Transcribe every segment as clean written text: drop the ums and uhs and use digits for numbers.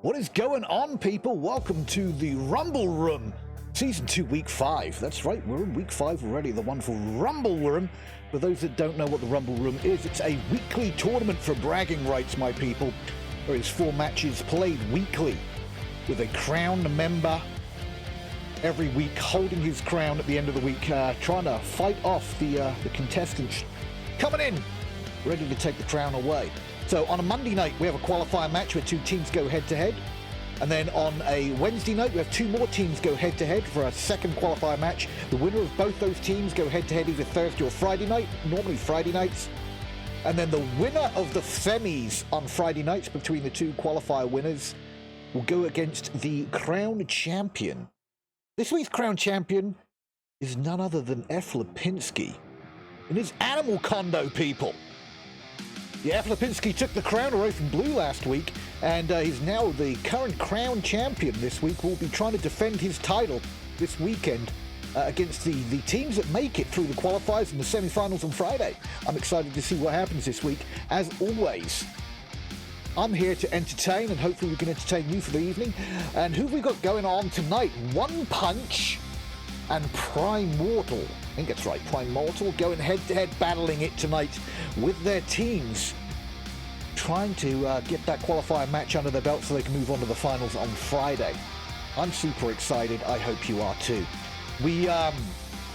What is going on, people? Welcome to the Rumble Room, Season 2, Week 5. That's right, we're in Week 5 already, the wonderful Rumble Room. For those that don't know what the Rumble Room is, it's a weekly tournament for bragging rights, my people. There is 4 matches played weekly, with a crowned member every week holding his crown at the end of the week, trying to fight off the contestants coming in, ready to take the crown away. So on a Monday night, we have a qualifier match where 2 teams go head-to-head. And then on a Wednesday night, we have 2 more teams go head-to-head for a second qualifier match. The winner of both those teams go head-to-head either Thursday or Friday night, normally Friday nights. And then the winner of the semis on Friday nights between the 2 qualifier winners will go against the crown champion. This week's crown champion is none other than F. Lipinski in his animal condo, people. Yeah, Lipinski took the crown away from Blue last week, and he's now the current crown champion this week. Will be trying to defend his title this weekend against the teams that make it through the qualifiers and the semi-finals on Friday. I'm excited to see what happens this week. As always, I'm here to entertain, and hopefully we can entertain you for the evening. And who have we got going on tonight? One Punch and PRIMORDIal. I think that's right, PRIMORDIal going head-to-head, battling it tonight with their teams, trying to get that qualifier match under their belt so they can move on to the finals on Friday. I'm super excited. I hope you are too. We are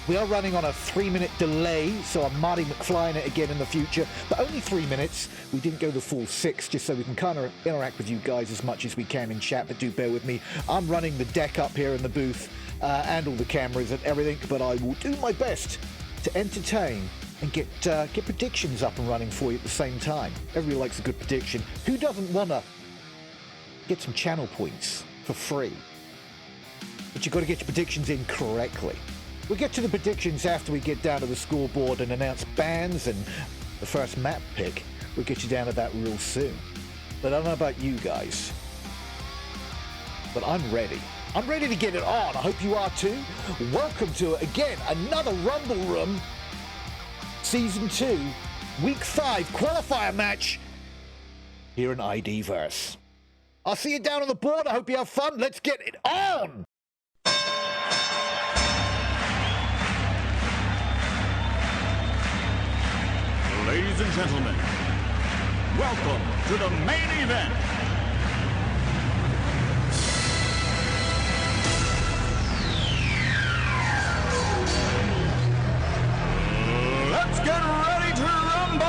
running on a 3-minute delay, so I'm Marty McFly in it again in the future, but only 3 minutes. We didn't go the full 6, just so we can kind of interact with you guys as much as we can in chat, but do bear with me. I'm running the deck up here in the booth, and all the cameras and everything, but I will do my best to entertain and get predictions up and running for you at the same time. Everybody likes a good prediction. Who doesn't want to get some channel points for free? But you've got to get your predictions in correctly. We'll get to the predictions after we get down to the scoreboard and announce bans and the first map pick. We'll get you down to that real soon. But I don't know about you guys, but I'm ready. I'm ready to get it on. I hope you are too. Welcome to, again, another Rumble Room, Season 2, Week 5 qualifier match here in IDverse. I'll see you down on the board. I hope you have fun. Let's get it on! Ladies and gentlemen, welcome to the main event. Let's get ready to rumble!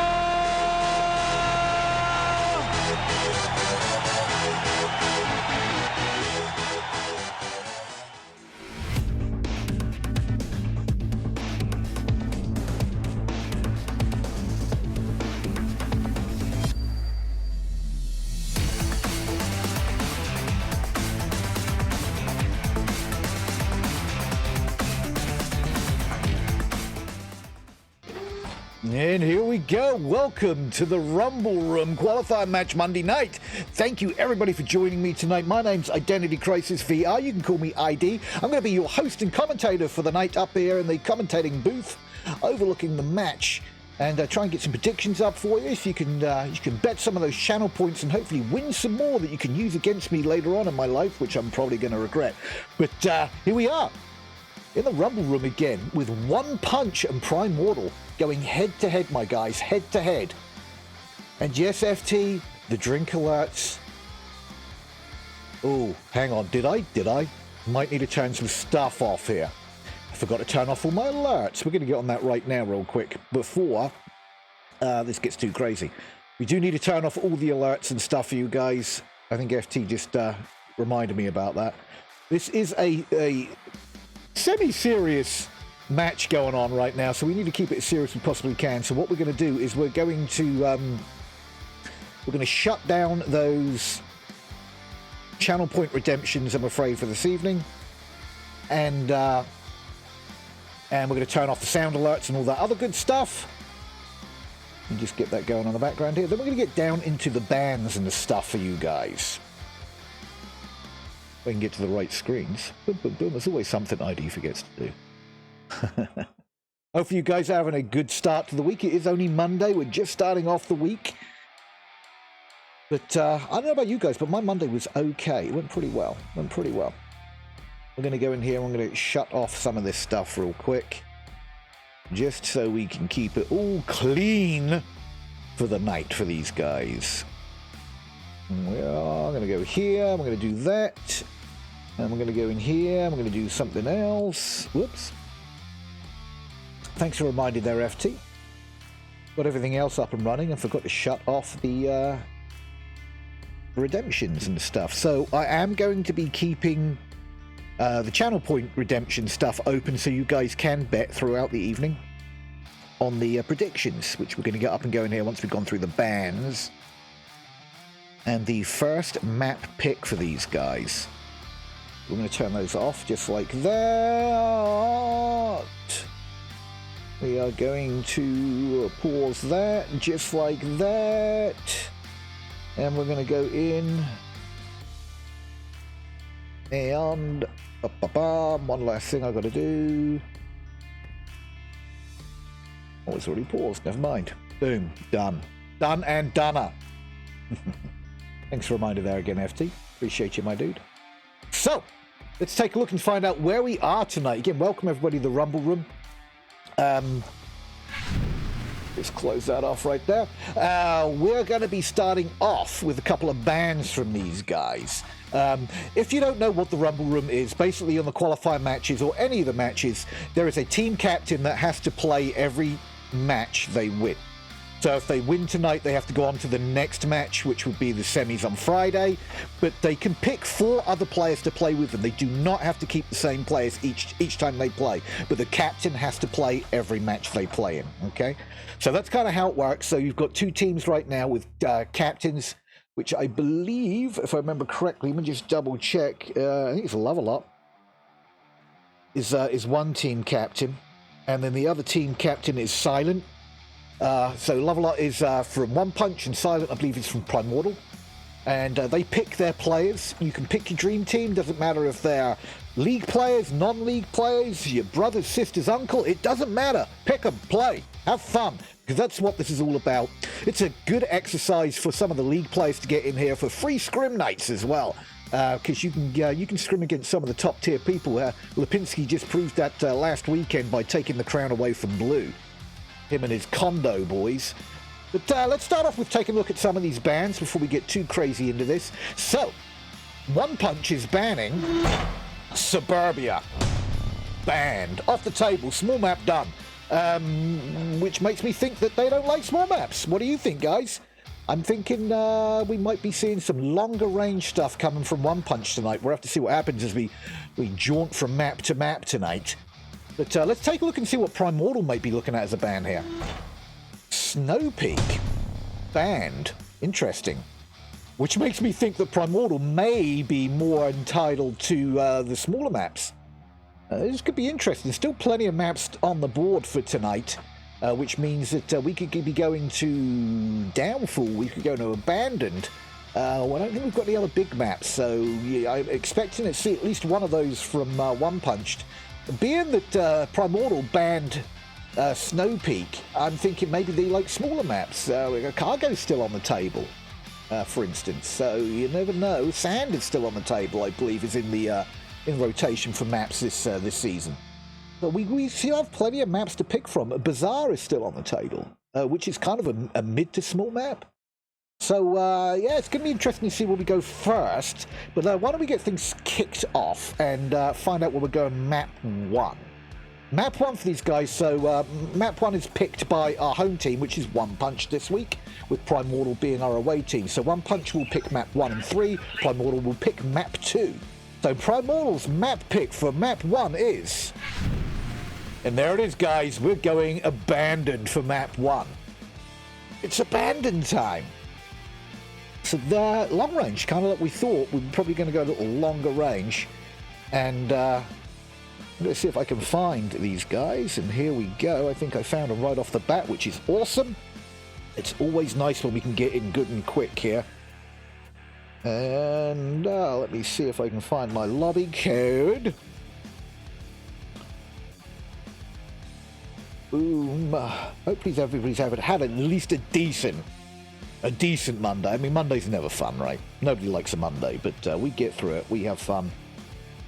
And here we go. Welcome to the Rumble Room qualifier match Monday night. Thank you everybody for joining me tonight. My name's Identity Crisis VR. You can call me ID. I'm going to be your host and commentator for the night up here in the commentating booth overlooking the match, and try and get some predictions up for you. So you can bet some of those channel points and hopefully win some more that you can use against me later on in my life, which I'm probably going to regret. But here we are in the Rumble Room again with One Punch and Primordial going head to head, my guys, head to head. And yes, FT, the drink alerts. Oh, hang on, did I? Might need to turn some stuff off here. I forgot to turn off all my alerts. We're going to get on that right now real quick before this gets too crazy. We do need to turn off all the alerts and stuff for you guys. I think FT just reminded me about that. This is a semi-serious match going on right now, so we need to keep it as serious as we possibly can. So what we're going to do is we're going to shut down those channel point redemptions, I'm afraid, for this evening, and we're going to turn off the sound alerts and all that other good stuff, and just get that going on the background here. Then we're going to get down into the bans and the stuff for you guys. If I can get to the right screens. Boom, boom, boom. There's always something ID forgets to do. Hopefully you guys are having a good start to the week. It is only Monday. We're just starting off the week. But I don't know about you guys, but my Monday was okay. It went pretty well. We're going to go in here. I'm going to shut off some of this stuff real quick, just so we can keep it all clean for the night for these guys. And we are going to go here. I'm going to do that. And we're going to go in here. I'm going to do something else. Whoops. Thanks for reminding there, FT. Got everything else up and running and forgot to shut off the redemptions and stuff. So I am going to be keeping the channel point redemption stuff open so you guys can bet throughout the evening on the predictions, which we're going to get up and going here once we've gone through the bans. And the first map pick for these guys, we're going to turn those off just like that. We are going to pause that just like that. And we're going to go in and one last thing I've got to do. Oh, it's already paused. Never mind. Boom. Done. Done and doneer. Thanks for a reminder there again, FT. Appreciate you, my dude. So, let's take a look and find out where we are tonight. Again, welcome everybody to the Rumble Room. Just close that off right there. We're going to be starting off with a couple of bans from these guys. If you don't know what the Rumble Room is, basically on the qualifier matches or any of the matches, there is a team captain that has to play every match they win. So if they win tonight, they have to go on to the next match, which would be the semis on Friday. But they can pick 4 other players to play with them. They do not have to keep the same players each time they play. But the captain has to play every match they play in, okay? So that's kind of how it works. So you've got 2 teams right now with captains, which I believe, if I remember correctly, let me just double check. I think it's Level Up is one team captain. And then the other team captain is Silent. So Level Up is from One Punch, and Silent, I believe, is from Primordial. And they pick their players. You can pick your dream team. Doesn't matter if they're league players, non-league players, your brother, sister's uncle. It doesn't matter. Pick them, play, have fun, because that's what this is all about. It's a good exercise for some of the league players to get in here for free scrim nights as well. Because you can scrim against some of the top tier people. Lipinski just proved that last weekend by taking the crown away from Blue. Him and his condo boys. But let's start off with taking a look at some of these bans before we get too crazy into this. So, One Punch is banning Suburbia. Banned. Off the table. Small map done. Which makes me think that they don't like small maps. What do you think, guys? I'm thinking we might be seeing some longer range stuff coming from One Punch tonight. We'll have to see what happens as we jaunt from map to map tonight. But let's take a look and see what Primordial might be looking at as a ban here. Snow Peak. Banned. Interesting. Which makes me think that Primordial may be more entitled to the smaller maps. This could be interesting. Still plenty of maps on the board for tonight. which means that we could be going to Downfall, we could go to Abandoned. Well, I don't think we've got any other big maps, so yeah, I'm expecting to see at least one of those from One Punched. Being that Primordial banned Snow Peak, I'm thinking maybe they like smaller maps. Cargo's still on the table, for instance, so you never know. Sand is still on the table, I believe, is in the in rotation for maps this season. But we still have plenty of maps to pick from. Bazaar is still on the table, which is kind of a mid to small map. So, yeah, it's going to be interesting to see where we go first. But why don't we get things kicked off and find out where we're going map 1. Map 1 for these guys. So, map 1 is picked by our home team, which is One Punch this week, with Primordial being our away team. So, One Punch will pick map 1 and 3. Primordial will pick map 2. So, Primordial's map pick for map 1 is... And there it is, guys. We're going Abandoned for map 1. It's Abandoned time. So the long range, kind of like we thought. We're probably going to go a little longer range. And let's see if I can find these guys. And here we go. I think I found them right off the bat, which is awesome. It's always nice when we can get in good and quick here. And let me see if I can find my lobby code. Boom. Hopefully everybody's had at least a decent Monday. I mean, Monday's never fun, right? Nobody likes a Monday, but we get through it. We have fun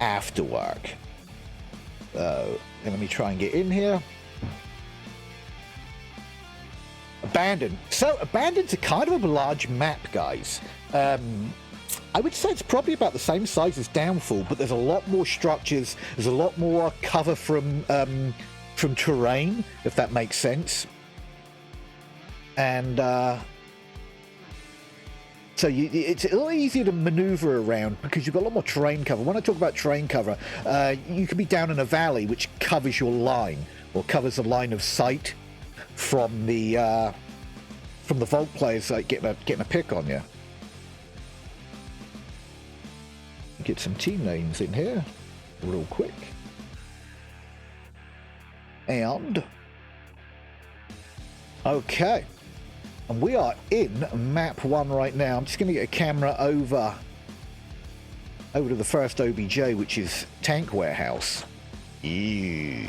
after work. Let me try and get in here. Abandoned. So, Abandoned's a kind of a large map, guys. I would say it's probably about the same size as Downfall, but there's a lot more structures. There's a lot more cover from terrain, if that makes sense. And so it's a little easier to maneuver around because you've got a lot more terrain cover. When I talk about terrain cover, you could be down in a valley which covers your line or covers the line of sight from the vault players like getting a pick on you. Get some team names in here real quick. And okay, and we are in map 1 right now. I'm just going to get a camera over to the first OBJ, which is Tank Warehouse. Ew.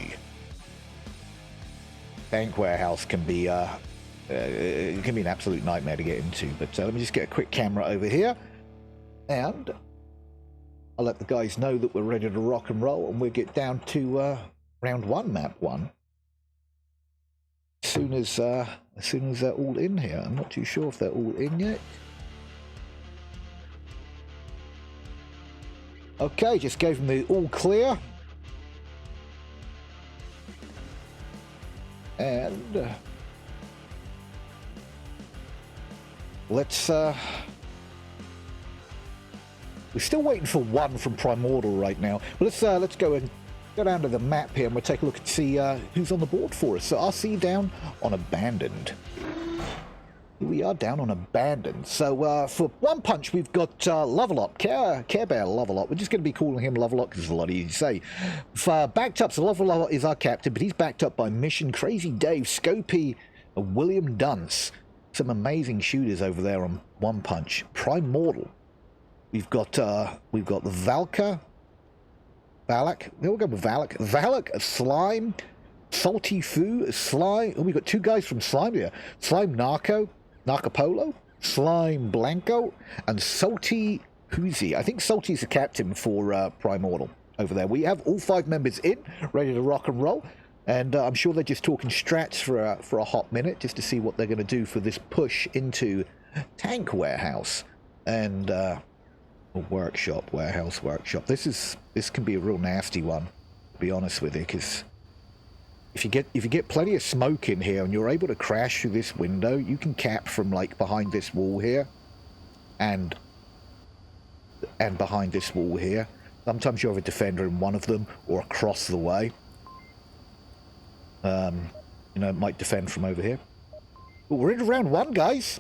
Tank Warehouse can be it can be an absolute nightmare to get into. But let me just get a quick camera over here, and I'll let the guys know that we're ready to rock and roll, and we'll get down to round 1, map 1. As soon as they're all in here. I'm not too sure if they're all in yet. Okay, just gave them the all clear. And let's we're still waiting for one from Primordial right now. But let's go down to the map here and we'll take a look and see who's on the board for us. So I'll see you down on Abandoned. Here we are down on Abandoned. So for One Punch, we've got Lovelop, Care Bear Lovelop. We're just going to be calling him Lovelop because it's a lot easier to say. For backed up, so Lovelop is our captain, but he's backed up by Mission, Crazy Dave, Scopy, and William Dunce. Some amazing shooters over there on One Punch. Primordial. We've got the Valka. Valak. We'll go with Valak. Valak, Slime, Salty Foo, Slime. Oh, we've got two guys from Slime here. Slime Narco Polo, Slime Blanco, and Salty Hoozy. I think Salty's the captain for Primordial over there. We have all 5 members in, ready to rock and roll. And I'm sure they're just talking strats for a hot minute, just to see what they're going to do for this push into Tank Warehouse and Warehouse Workshop. This can be a real nasty one, to be honest with you, because if you get plenty of smoke in here and you're able to crash through this window, you can cap from like behind this wall here, and behind this wall here. Sometimes you have a defender in one of them or across the way. It might defend from over here. But we're in round 1, guys.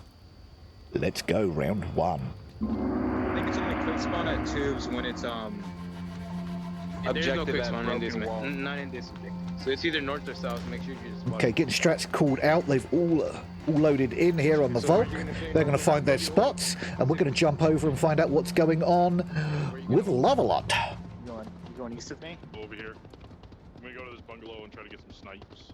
Let's go round 1. I think it's only quick spawn at tubes when it's There's no quick at spawn in this, broken wall. man. Not in this objective. So it's either north or south. Make sure you just spawn. Okay, getting strats called out. They've all loaded in here on the Volk. They're going to find their spots, and we're going to jump over and find out what's going on with Lovelot. You going east of me? Over here. I'm gonna go to this bungalow and try to get some snipes.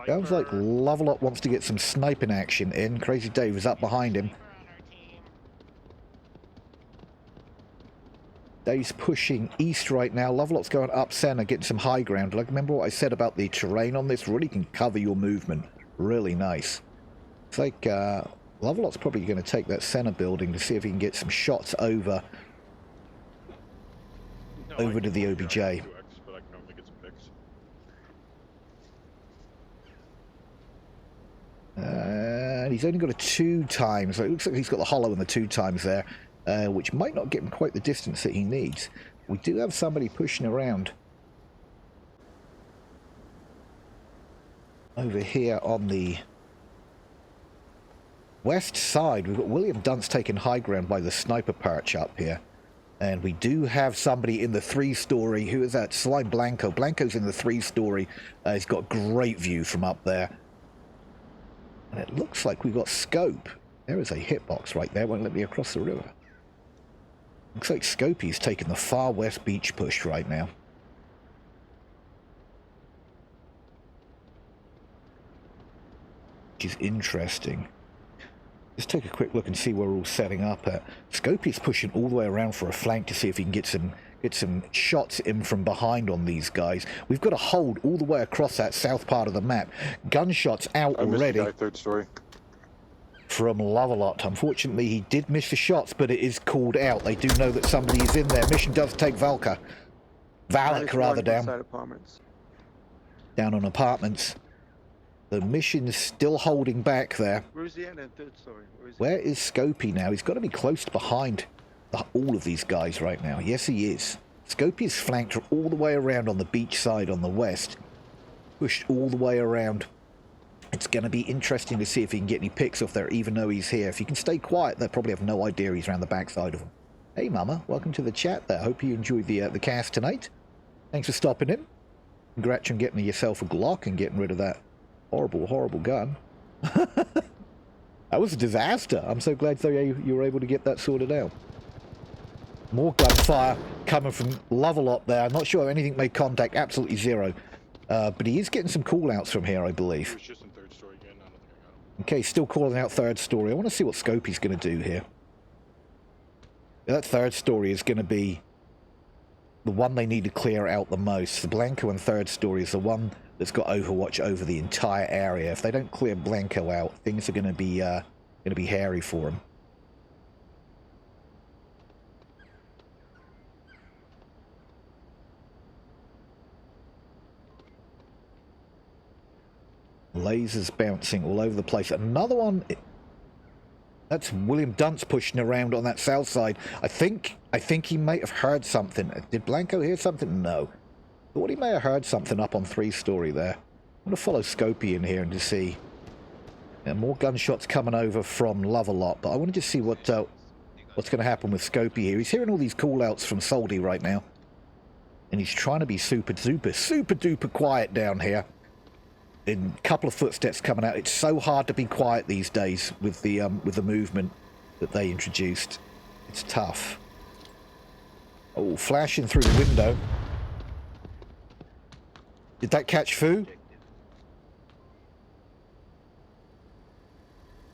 Sounds like Lovelot wants to get some sniping action in. Crazy Dave is up behind him. Dave's pushing east right now. Lovelot's going up center, getting some high ground. Like, remember what I said about the terrain on this? Really can cover your movement. Really nice. It's like Lovelot's probably going to take that center building to see if he can get some shots over to the OBJ. But I can only get some picks. And he's only got a 2 times. So it looks like he's got the hollow and the 2 times there. Which might not get him quite the distance that he needs. We do have somebody pushing around over here on the west side. We've got William Dunce taking high ground by the sniper perch up here. And we do have somebody in the 3-story. Who is that? Slime Blanco. Blanco's in the 3-story. He's got great view from up there. And it looks like we've got scope. There is a hitbox right there. Won't let me across the river. Looks like Scopey's taking the far west beach push right now. Which is interesting. Let's take a quick look and see where we're all setting up at. Scopey's pushing all the way around for a flank to see if he can get some shots in from behind on these guys. We've got to hold all the way across that south part of the map. Gunshots out already. I missed the guy 3rd story. From Lovelot. Unfortunately, he did miss the shots, but it is called out. They do know that somebody is in there. Mission does take Valka. Valak, rather, down. Down on apartments. The mission's still holding back there. Where's the end of 3rd story? Where is Scopey now? He's got to be close behind all of these guys right now. Yes, he is. Scopey is flanked all the way around on the beach side on the west. Pushed all the way around. It's going to be interesting to see if he can get any picks off there, even though he's here. If he can stay quiet, they'll probably have no idea he's around the backside of them. Hey, Mama. Welcome to the chat there. Hope you enjoyed the cast tonight. Thanks for stopping in. Congrats on getting yourself a Glock and getting rid of that horrible, horrible gun. That was a disaster. I'm so glad you were able to get that sorted out. More gunfire coming from Lovelot there. I'm not sure if anything made contact. Absolutely zero. But he is getting some call-outs from here, I believe. He was just in 3rd story again. I don't think I got him. Okay, still calling out 3rd story. I want to see what Scopey's going to do here. That 3rd story is going to be the one they need to clear out the most. The Blanco and 3rd story is the one that's got Overwatch over the entire area. If they don't clear Blanco out, things are going to be hairy for them. Lasers bouncing all over the place. Another one. That's William Dunce pushing around on that south side. I think he might have heard something. Did Blanco hear something? No. Thought he may have heard something up on 3-story there. I'm going to follow Scopey in here and to see. More gunshots coming over from Lovelot, but I want to just see what's going to happen with Scopey here. He's hearing all these call-outs from Soldy right now. And he's trying to be super duper quiet down here. In a couple of footsteps coming out. It's so hard to be quiet these days with the movement that they introduced. It's tough. Oh, flashing through the window. Did that catch Fu?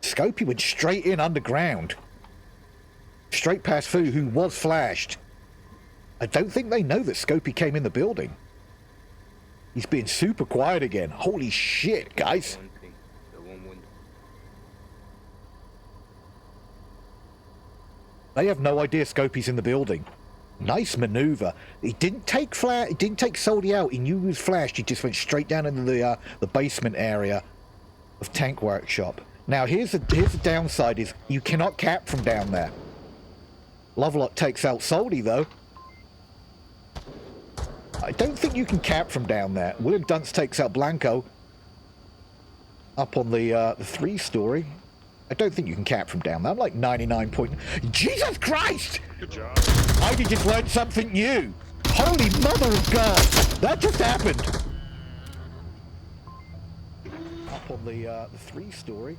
Scopey went straight in underground. Straight past Fu, who was flashed. I don't think they know that Scopey came in the building. He's being super quiet again. Holy shit, guys. They have no idea Scopey's in the building. Nice maneuver. He didn't take Soldy out. He knew he was flashed. He just went straight down into the basement area of Tank Workshop. Now here's the downside is you cannot cap from down there. Lovelot takes out Soldy though. I don't think you can cap from down there. William Dunce takes out Blanco up on the 3-story. I don't think you can cap from down there. I'm like 99 point... Jesus Christ! Good job. I just learned something new. Holy mother of God! That just happened! Up on the 3-story.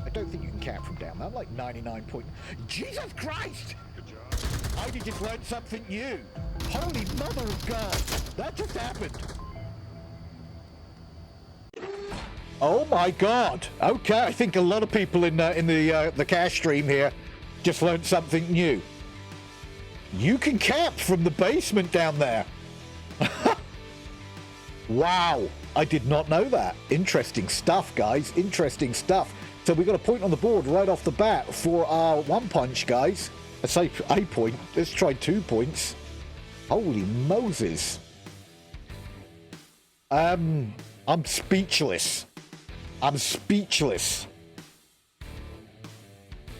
I don't think you can camp from down there. I'm like 99 point... Jesus Christ! Good job. I just learned something new. Holy mother of God! That just happened! Oh my God! Okay, I think a lot of people in the cash stream here just learned something new. You can camp from the basement down there. Wow, I did not know that. Interesting stuff, guys. Interesting stuff. So we got a point on the board right off the bat for our 1 punch, guys. I say a point. Let's try 2 points. Holy Moses. I'm speechless. I'm speechless.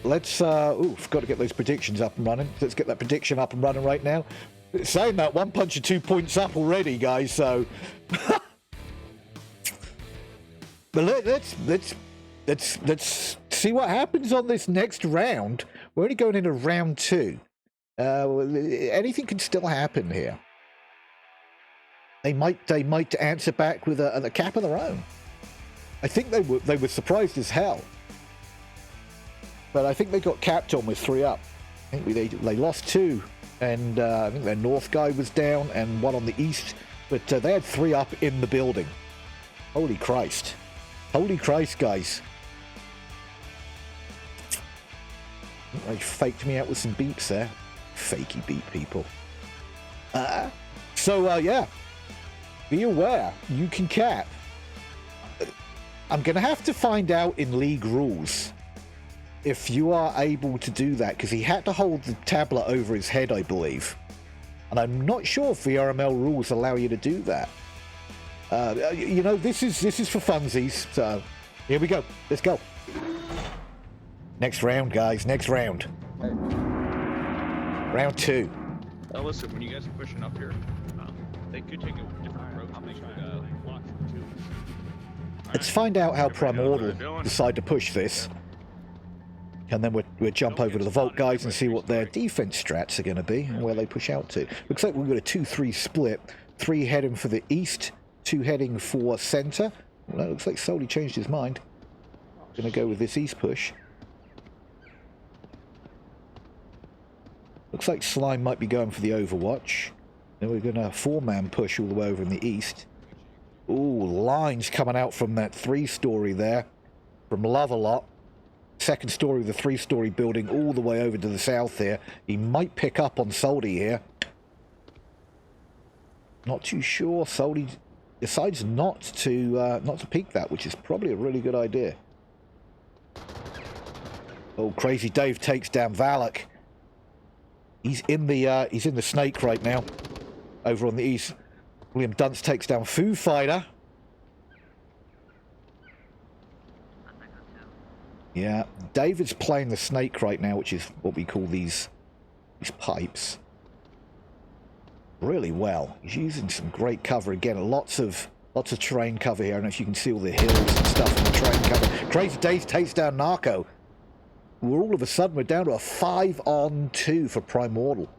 Let's, forgot to get those predictions up and running. Let's get that prediction up and running right now. Saying that, 1 punch and 2 points up already, guys, so... But let's see what happens on this next round. We're only going into round 2. Anything can still happen here. They might answer back with a cap of their own. I think they were surprised as hell. But I think they got capped on with 3 up. I think they lost 2, and I think their north guy was down, and 1 on the east. But they had 3 up in the building. Holy Christ. Holy Christ, guys. They faked me out with some beeps there. Fakey beep people. Yeah. Be aware, you can cap. I'm going to have to find out in league rules if you are able to do that, because he had to hold the tablet over his head, I believe. And I'm not sure if the RML rules allow you to do that. This is for funsies, so here we go. Let's go. Next round, guys. Next round. Round 2. Now listen, when you guys are pushing up here, they could take a different approach. Let's find out how Primordial decide to push this. And then we'll jump over to the Vault guys and see what their defense strats are going to be and where they push out to. Looks like we've got a 2-3 split. 3 heading for the east, 2 heading for center. Well, that looks like Soli changed his mind. Going to go with this east push. Looks like Slime might be going for the Overwatch. Then we're going to 4-man push all the way over in the east. Ooh, lines coming out from that 3-story there. From Love-A-Lot. 2nd story of the 3-story building all the way over to the south here. He might pick up on Soldy here. Not too sure. Soldy decides not to peek that, which is probably a really good idea. Oh, Crazy Dave takes down Valak. He's in the snake right now. Over on the east. William Dunce takes down Foo Fighter. Yeah, David's playing the snake right now, which is what we call these pipes. Really well. He's using some great cover again. Lots of terrain cover here. I don't know if you can see all the hills and stuff in the terrain cover. Crazy Dave takes down Narco. All of a sudden we're down to a 5-on-2 for Primordial.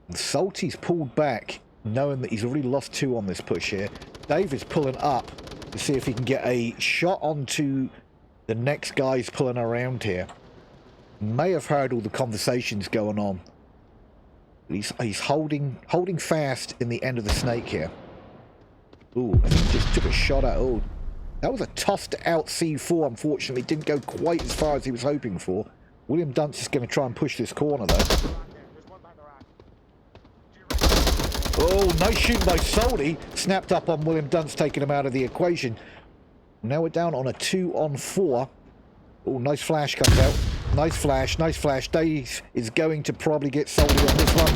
And Salty's pulled back, knowing that he's already lost 2 on this push here. Dave is pulling up to see if he can get a shot onto the next guys pulling around here. May have heard all the conversations going on. He's holding fast in the end of the snake here. Ooh, I think he just took a shot at... Oh, that was a tossed out C4, unfortunately. Didn't go quite as far as he was hoping for. William Dunce is going to try and push this corner, though. Oh, nice shooting by Soldy. Snapped up on William Dunce, taking him out of the equation. Now we're down on a 2-on-4. Oh, nice flash comes out. Nice flash, nice flash. Dave is going to probably get Soldy on this one.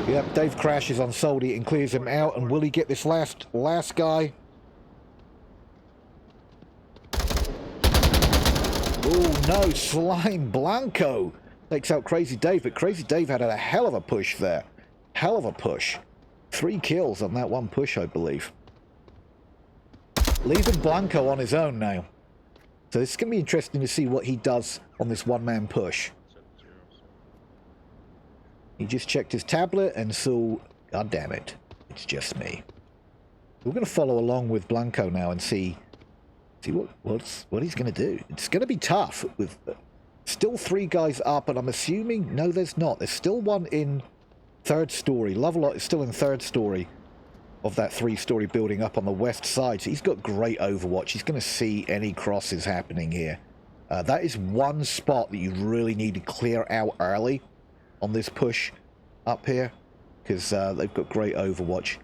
Yep, Dave crashes on Soldy and clears him out. And will he get this last guy? Oh, no. Slime Blanco takes out Crazy Dave. But Crazy Dave had a hell of a push there. Hell of a push. 3 kills on that 1 push, I believe. Leaving Blanco on his own now. So it's going to be interesting to see what he does on this one-man push. He just checked his tablet and saw, God damn it, it's just me. We're going to follow along with Blanco now and see what he's going to do. It's going to be tough with still 3 guys up, and I'm assuming, no, there's not. There's still one in 3rd story. Lovelot is still in 3rd story of that 3-story building up on the west side. So he's got great overwatch. He's going to see any crosses happening here. That is one spot that you really need to clear out early on this push up here, because they've got great overwatch.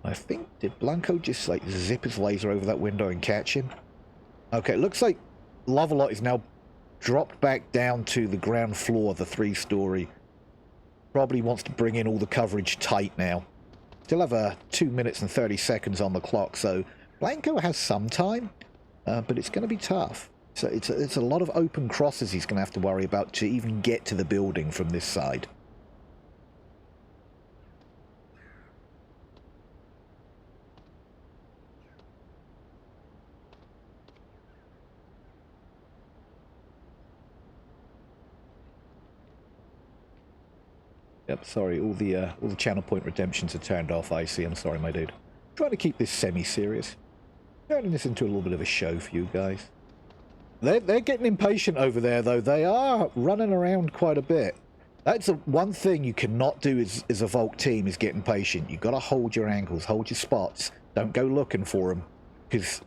I think, did Blanco just like zip his laser over that window and catch him? Okay, it looks like Lovelot is now dropped back down to the ground floor of the 3-story. Probably wants to bring in all the coverage tight now. Still have 2 minutes and 30 seconds on the clock, so Blanco has some time, but it's going to be tough. So it's a lot of open crosses he's going to have to worry about to even get to the building from this side. Yep, sorry, all the channel point redemptions are turned off, I see. I'm sorry, my dude. Trying to keep this semi-serious. Turning this into a little bit of a show for you guys. They're getting impatient over there, though. They are running around quite a bit. That's one thing you cannot do as a Volk team, is get impatient. You've got to hold your angles, hold your spots. Don't go looking for them, because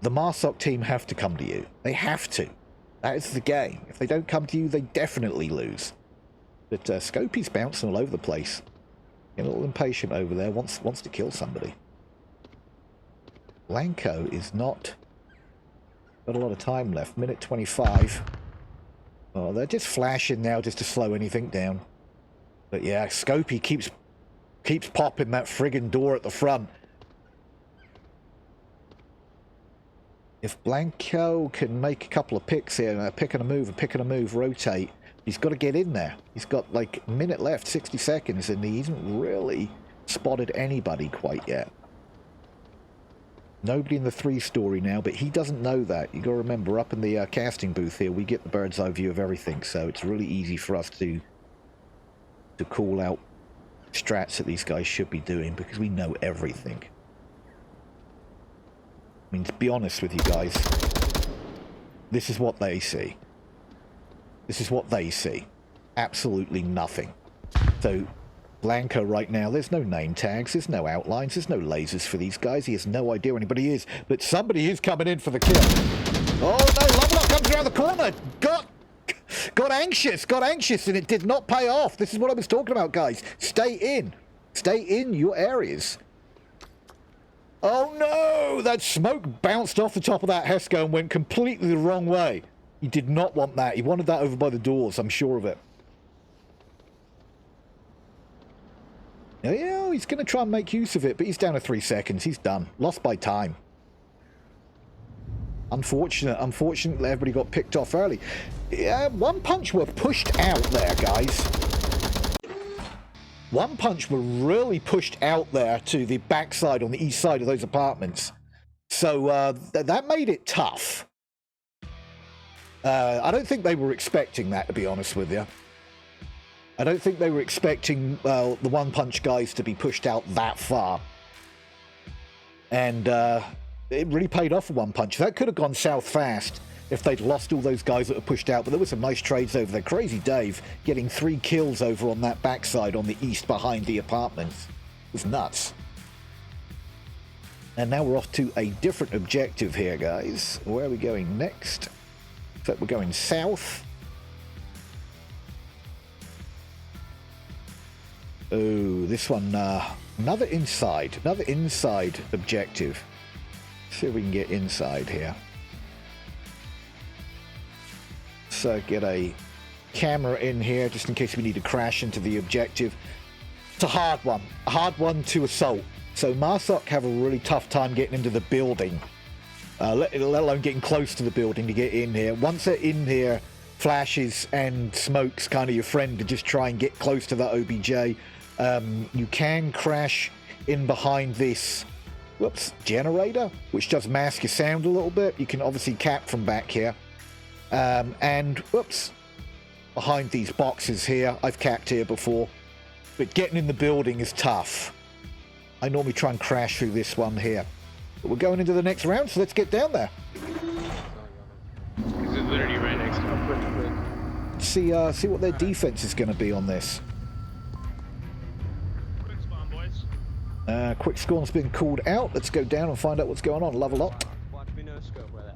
the Marsoc team have to come to you. They have to. That is the game. If they don't come to you, they definitely lose. But Scopey's bouncing all over the place. Getting a little impatient over there. Wants to kill somebody. Blanco is not got a lot of time left. Minute 25. Oh, they're just flashing now just to slow anything down. But yeah, Scopey keeps popping that friggin' door at the front. If Blanco can make a couple of picks here, pick and a move, rotate. He's got to get in there. He's got like a minute left, 60 seconds, and he hasn't really spotted anybody quite yet. Nobody in the 3-story now, but he doesn't know that. You got to remember, up in the casting booth here, we get the bird's eye view of everything, so it's really easy for us to call out strats that these guys should be doing, because we know everything. I mean, to be honest with you guys, this is what they see. This is what they see. Absolutely nothing. So, Blanco right now, there's no name tags, there's no outlines, there's no lasers for these guys. He has no idea where anybody is, but somebody is coming in for the kill. Oh no, Lovelock comes around the corner. Got anxious, and it did not pay off. This is what I was talking about, guys. Stay in your areas. Oh no, that smoke bounced off the top of that Hesco and went completely the wrong way. He did not want that. He wanted that over by the doors, I'm sure of it. Yeah, he's going to try and make use of it, but he's down to 3 seconds. He's done. Lost by time. Unfortunately, everybody got picked off early. Yeah, One Punch were pushed out there, guys. One Punch were really pushed out there to the backside on the east side of those apartments. So that made it tough. I don't think they were expecting that, to be honest with you. I don't think they were expecting the One Punch guys to be pushed out that far. And it really paid off for One Punch. That could have gone south fast if they'd lost all those guys that were pushed out. But there were some nice trades over there. Crazy Dave getting 3 kills over on that backside on the east behind the apartments. It was nuts. And now we're off to a different objective here, guys. Where are we going next? So we're going south. Oh, this one, another inside objective. See if we can get inside here. So get a camera in here just in case we need to crash into the objective. It's a hard one to assault. So Marsoc have a really tough time getting into the building, let alone getting close to the building to get in here. Once they're in here, flashes and smoke's kind of your friend to just try and get close to that OBJ. You can crash in behind this whoops, generator, which does mask your sound a little bit. You can obviously cap from back here. And, whoops, behind these boxes here. I've capped here before. But getting in the building is tough. I normally try and crash through this one here. But we're going into the next round, so let's get down there. Is it literally right next to him? See what their defense is going to be on this. Quick spawn, boys. Quick spawn's been called out. Let's go down and find out what's going on. Level up. Watch me no scope, brother.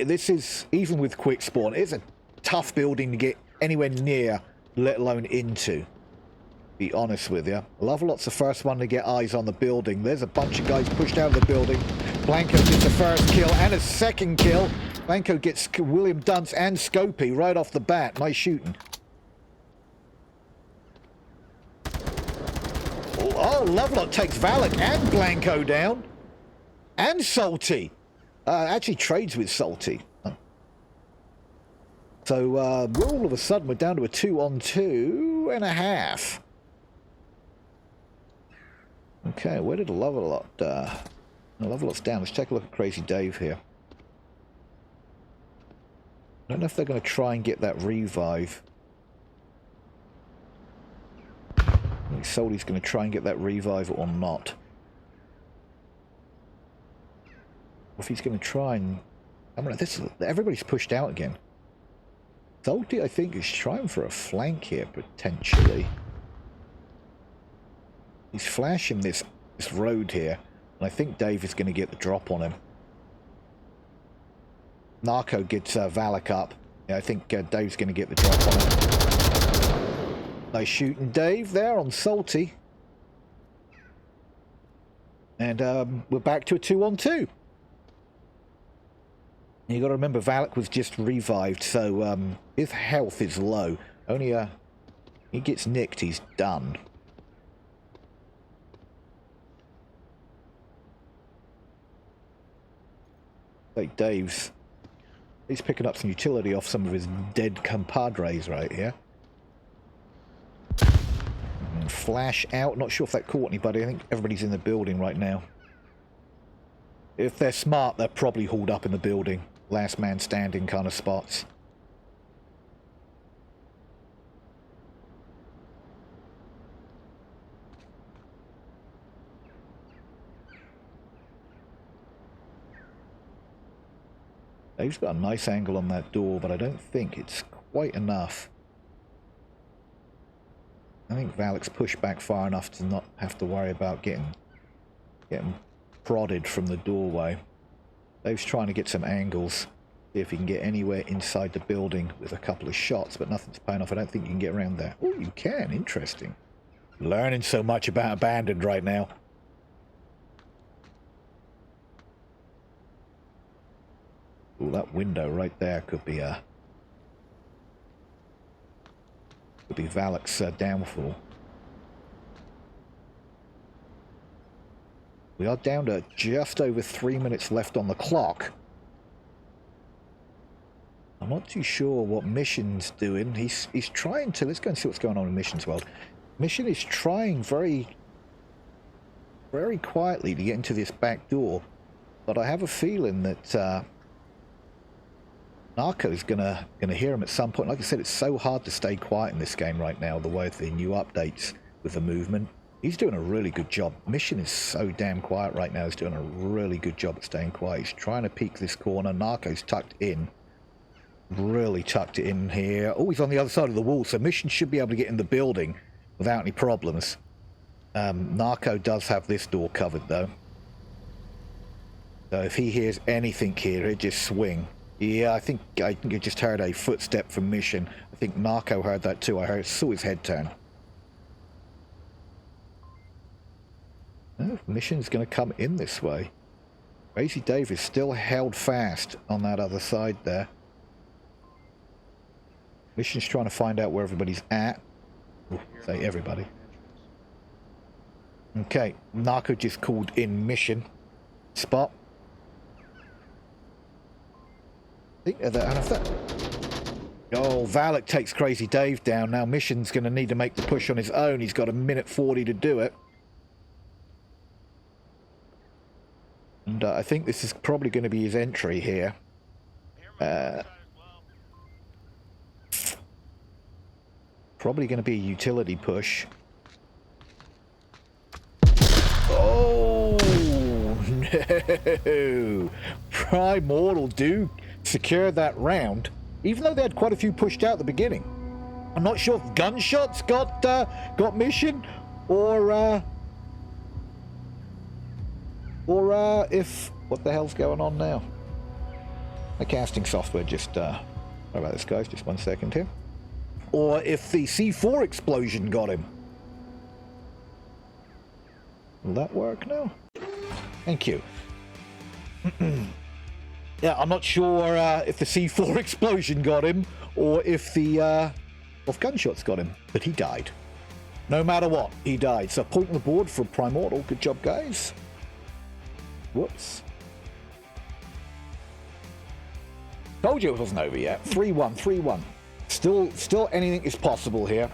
This is, even with quick spawn, it's a tough building to get anywhere near, let alone into. Be honest with you. Lovelot's the first one to get eyes on the building. There's a bunch of guys pushed out of the building. Blanco gets a first kill and a second kill. Blanco gets William Dunce and Scopey right off the bat. Nice shooting. Oh, Lovelot takes Valak and Blanco down. And Salty. Actually trades with Salty. So we're all of a sudden, we're down to a 2-on-2.5. Okay, where did Lovelot... Lovelot's down. Let's take a look at Crazy Dave here. I don't know if they're going to try and get that revive. I think Salty's going to try and get that revive or not. If he's going to try and... I mean, everybody's pushed out again. Salty, I think, is trying for a flank here, potentially. He's flashing this road here, and I think Dave is going to get the drop on him. Narco gets Valak up. Yeah, I think Dave's going to get the drop on him. Nice shooting, Dave, there on Salty. And we're back to a 2-on-2. You got to remember, Valak was just revived, so his health is low. Only he gets nicked, he's done. Like he's picking up some utility off some of his dead compadres right here. And flash out. Not sure if that caught anybody. I think everybody's in the building right now. If they're smart, they're probably hauled up in the building. Last man standing kind of spots. Dave's got a nice angle on that door, but I don't think it's quite enough. I think Valak's pushed back far enough to not have to worry about getting prodded from the doorway. Dave's trying to get some angles, see if he can get anywhere inside the building with a couple of shots, but nothing's paying off. I don't think you can get around there. Oh, you can. Interesting. Learning so much about Abandoned right now. Oh, that window right there could be Valak's downfall. We are down to just over 3 minutes left on the clock. I'm not too sure what Mission's doing. He's trying to... Let's go and see what's going on in Mission's world. Mission is trying very, very quietly to get into this back door. But I have a feeling that Narco's gonna hear him at some point. Like I said, it's so hard to stay quiet in this game right now, the way the new updates with the movement. He's doing a really good job. Mission is so damn quiet right now. He's doing a really good job at staying quiet. He's trying to peek this corner. Narco's tucked in. Really tucked it in here. Oh, he's on the other side of the wall, so Mission should be able to get in the building without any problems. Narco does have this door covered, though. So if he hears anything here, he'd just swing. Yeah, I think I just heard a footstep from Mission. I think Narco heard that too. I saw his head turn. Oh, Mission's going to come in this way. Crazy Dave is still held fast on that other side there. Mission's trying to find out where everybody's at. Ooh, say everybody. Okay, Narco just called in Mission. Spot. Oh, Valak takes Crazy Dave down. Now Mission's going to need to make the push on his own. He's got 1:40 to do it. I think this is probably going to be his entry here. Probably going to be a utility push. Oh, no. Primordial do secure that round, even though they had quite a few pushed out at the beginning. I'm not sure if gunshots got mission, or if... What the hell's going on now? The casting software just... Sorry about this, guys. Just 1 second here. Or if the C4 explosion got him. Will that work now? Thank you. Yeah, I'm not sure if the C4 explosion got him or if the gunshots got him, but he died. No matter what, he died. So point on the board for Primordial. Good job, guys. Whoops. Told you it wasn't over yet. 3-1, 3-1. Still anything is possible here.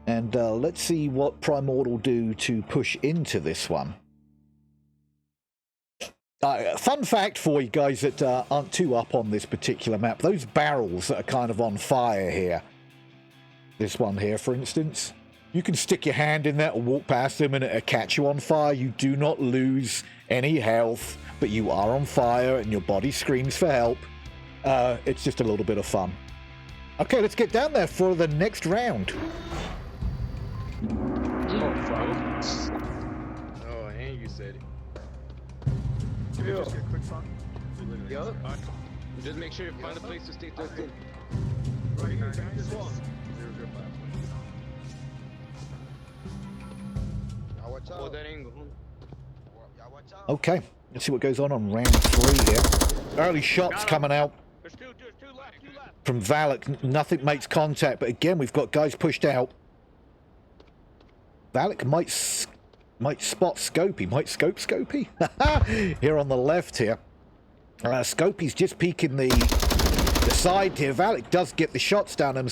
And let's see what Primordial do to push into this one. Fun fact for you guys that aren't too up on this particular map. Those barrels that are kind of on fire here. This one here, for instance. You can stick your hand in that or walk past them and it'll catch you on fire. You do not lose any health, but you are on fire and your body screams for help. It's just a little bit of fun. Okay, let's get down there for the next round. Oh, and you said it. Just get a quick fun. Yup. Just make sure you find a place to stay thirsty. Right here, guys. 005. Hold that angle. Okay, let's see what goes on round 3 here. Early shots coming out There's two left. from Valak. Nothing makes contact, but again, we've got guys pushed out. Valak might spot Scopey. Might scope Scopey? Here on the left here. Scopey's just peeking the side here. Valak does get the shots down, and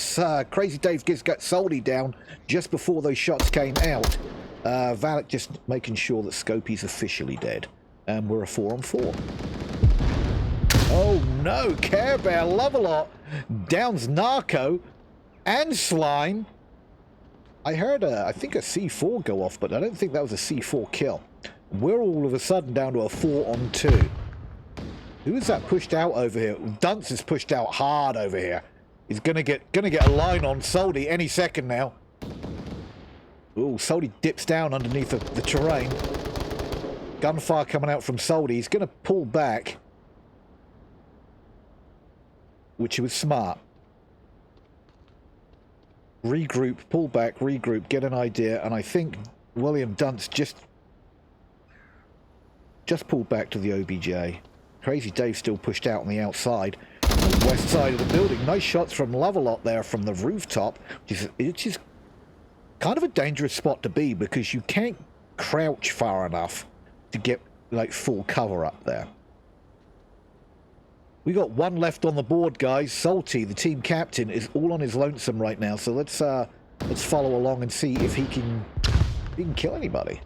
Crazy Dave got Soldy down just before those shots came out. Valak just making sure that Scopey's officially dead. And we're a 4-on-4. Oh no, Care Bear, Love-A-Lot, downs Narco and Slime. I heard I think a C4 go off, but I don't think that was a C4 kill. We're all of a sudden down to a 4-on-2. Who is that pushed out over here? Dunce is pushed out hard over here. He's gonna get a line on Soldy any second now. Ooh, Soldy dips down underneath the terrain. Gunfire coming out from Soldy. He's gonna pull back, which was smart. Regroup, pull back, regroup, get an idea, and I think William Dunce just pulled back to the OBJ. Crazy Dave still pushed out on the outside, on the west side of the building. Nice shots from Love-A-Lot there from the rooftop, which is kind of a dangerous spot to be because you can't crouch far enough to get like full cover up there. We got one left on the board, guys. Salty, the team captain, is all on his lonesome right now. So let's follow along and see if he can kill anybody.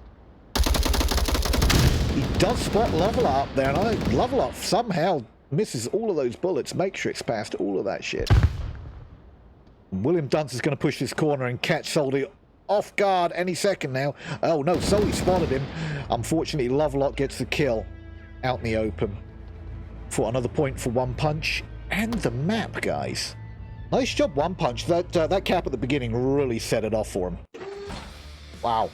He does spot Love-A-Lot up there, and I think Love-A-Lot somehow misses all of those bullets. Matrix past all of that shit. William Dunce is going to push this corner and catch Soldy off guard any second now. Oh no, Soldy spotted him. Unfortunately, Love-A-Lot gets the kill out in the open. For another point for One Punch and the map, guys. Nice job, One Punch. That cap at the beginning really set it off for him. Wow.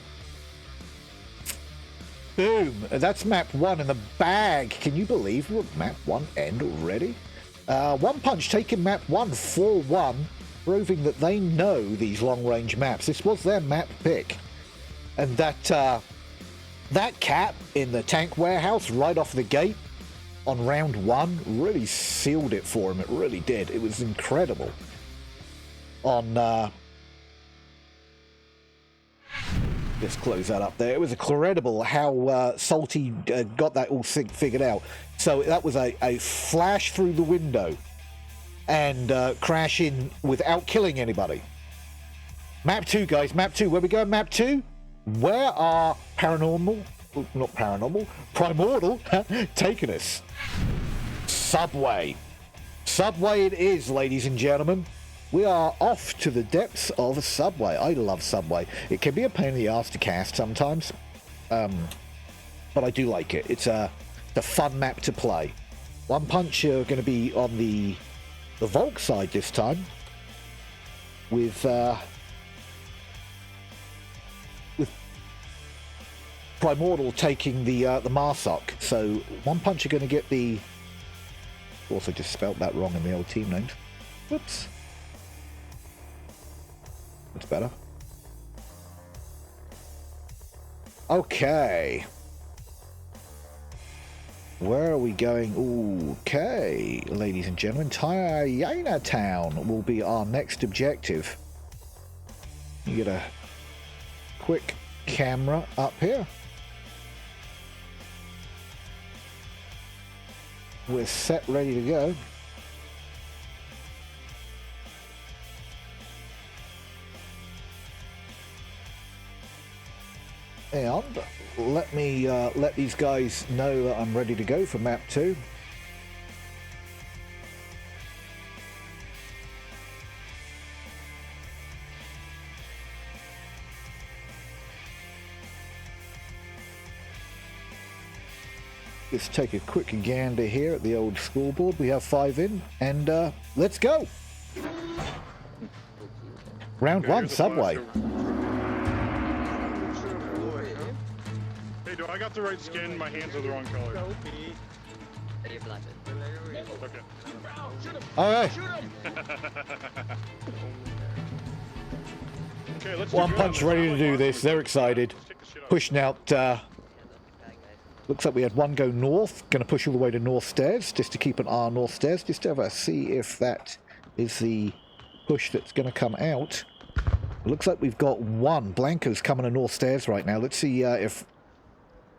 Boom. That's map 1 in the bag. Can you believe we're map 1 end already? One Punch taking map 1 4-1, proving that they know these long-range maps. This was their map pick. And that cap in the tank warehouse right off the gate on round 1 really sealed it for him. It really did. It was incredible. Let's close that up there. It was incredible how Salty got that all figured out. So that was a flash through the window and crash in without killing anybody. Map 2, guys. Map 2. Where we go? Map 2? Where are paranormal, well, not paranormal, primordial taking us? Subway. Subway it is, ladies and gentlemen. We are off to the depths of a Subway. I love Subway. It can be a pain in the ass to cast sometimes, but I do like it. It's a fun map to play. One Punch are going to be on the Volk side this time, with Primordial taking the Marsok. So One Punch are going to get the. Also, just spelt that wrong in the old team names. Whoops. That's better. Okay. Where are we going? Okay, ladies and gentlemen, Chinatown will be our next objective. You get a quick camera up here. We're set, ready to go. And let me let these guys know that I'm ready to go for map 2. Let's take a quick gander here at the old scoreboard. We have 5 in, and let's go. Round 1, Subway. Hey, do I got the right skin? My hands are the wrong color. Okay. All right. Okay, let's One Punch ready to do this. They're excited. Pushing out. Looks like we had one go north. Going to push all the way to north stairs, just to keep an eye on north stairs, just to have a see if that is the push that's going to come out. It looks like we've got one. Blanco's coming to north stairs right now. Let's see if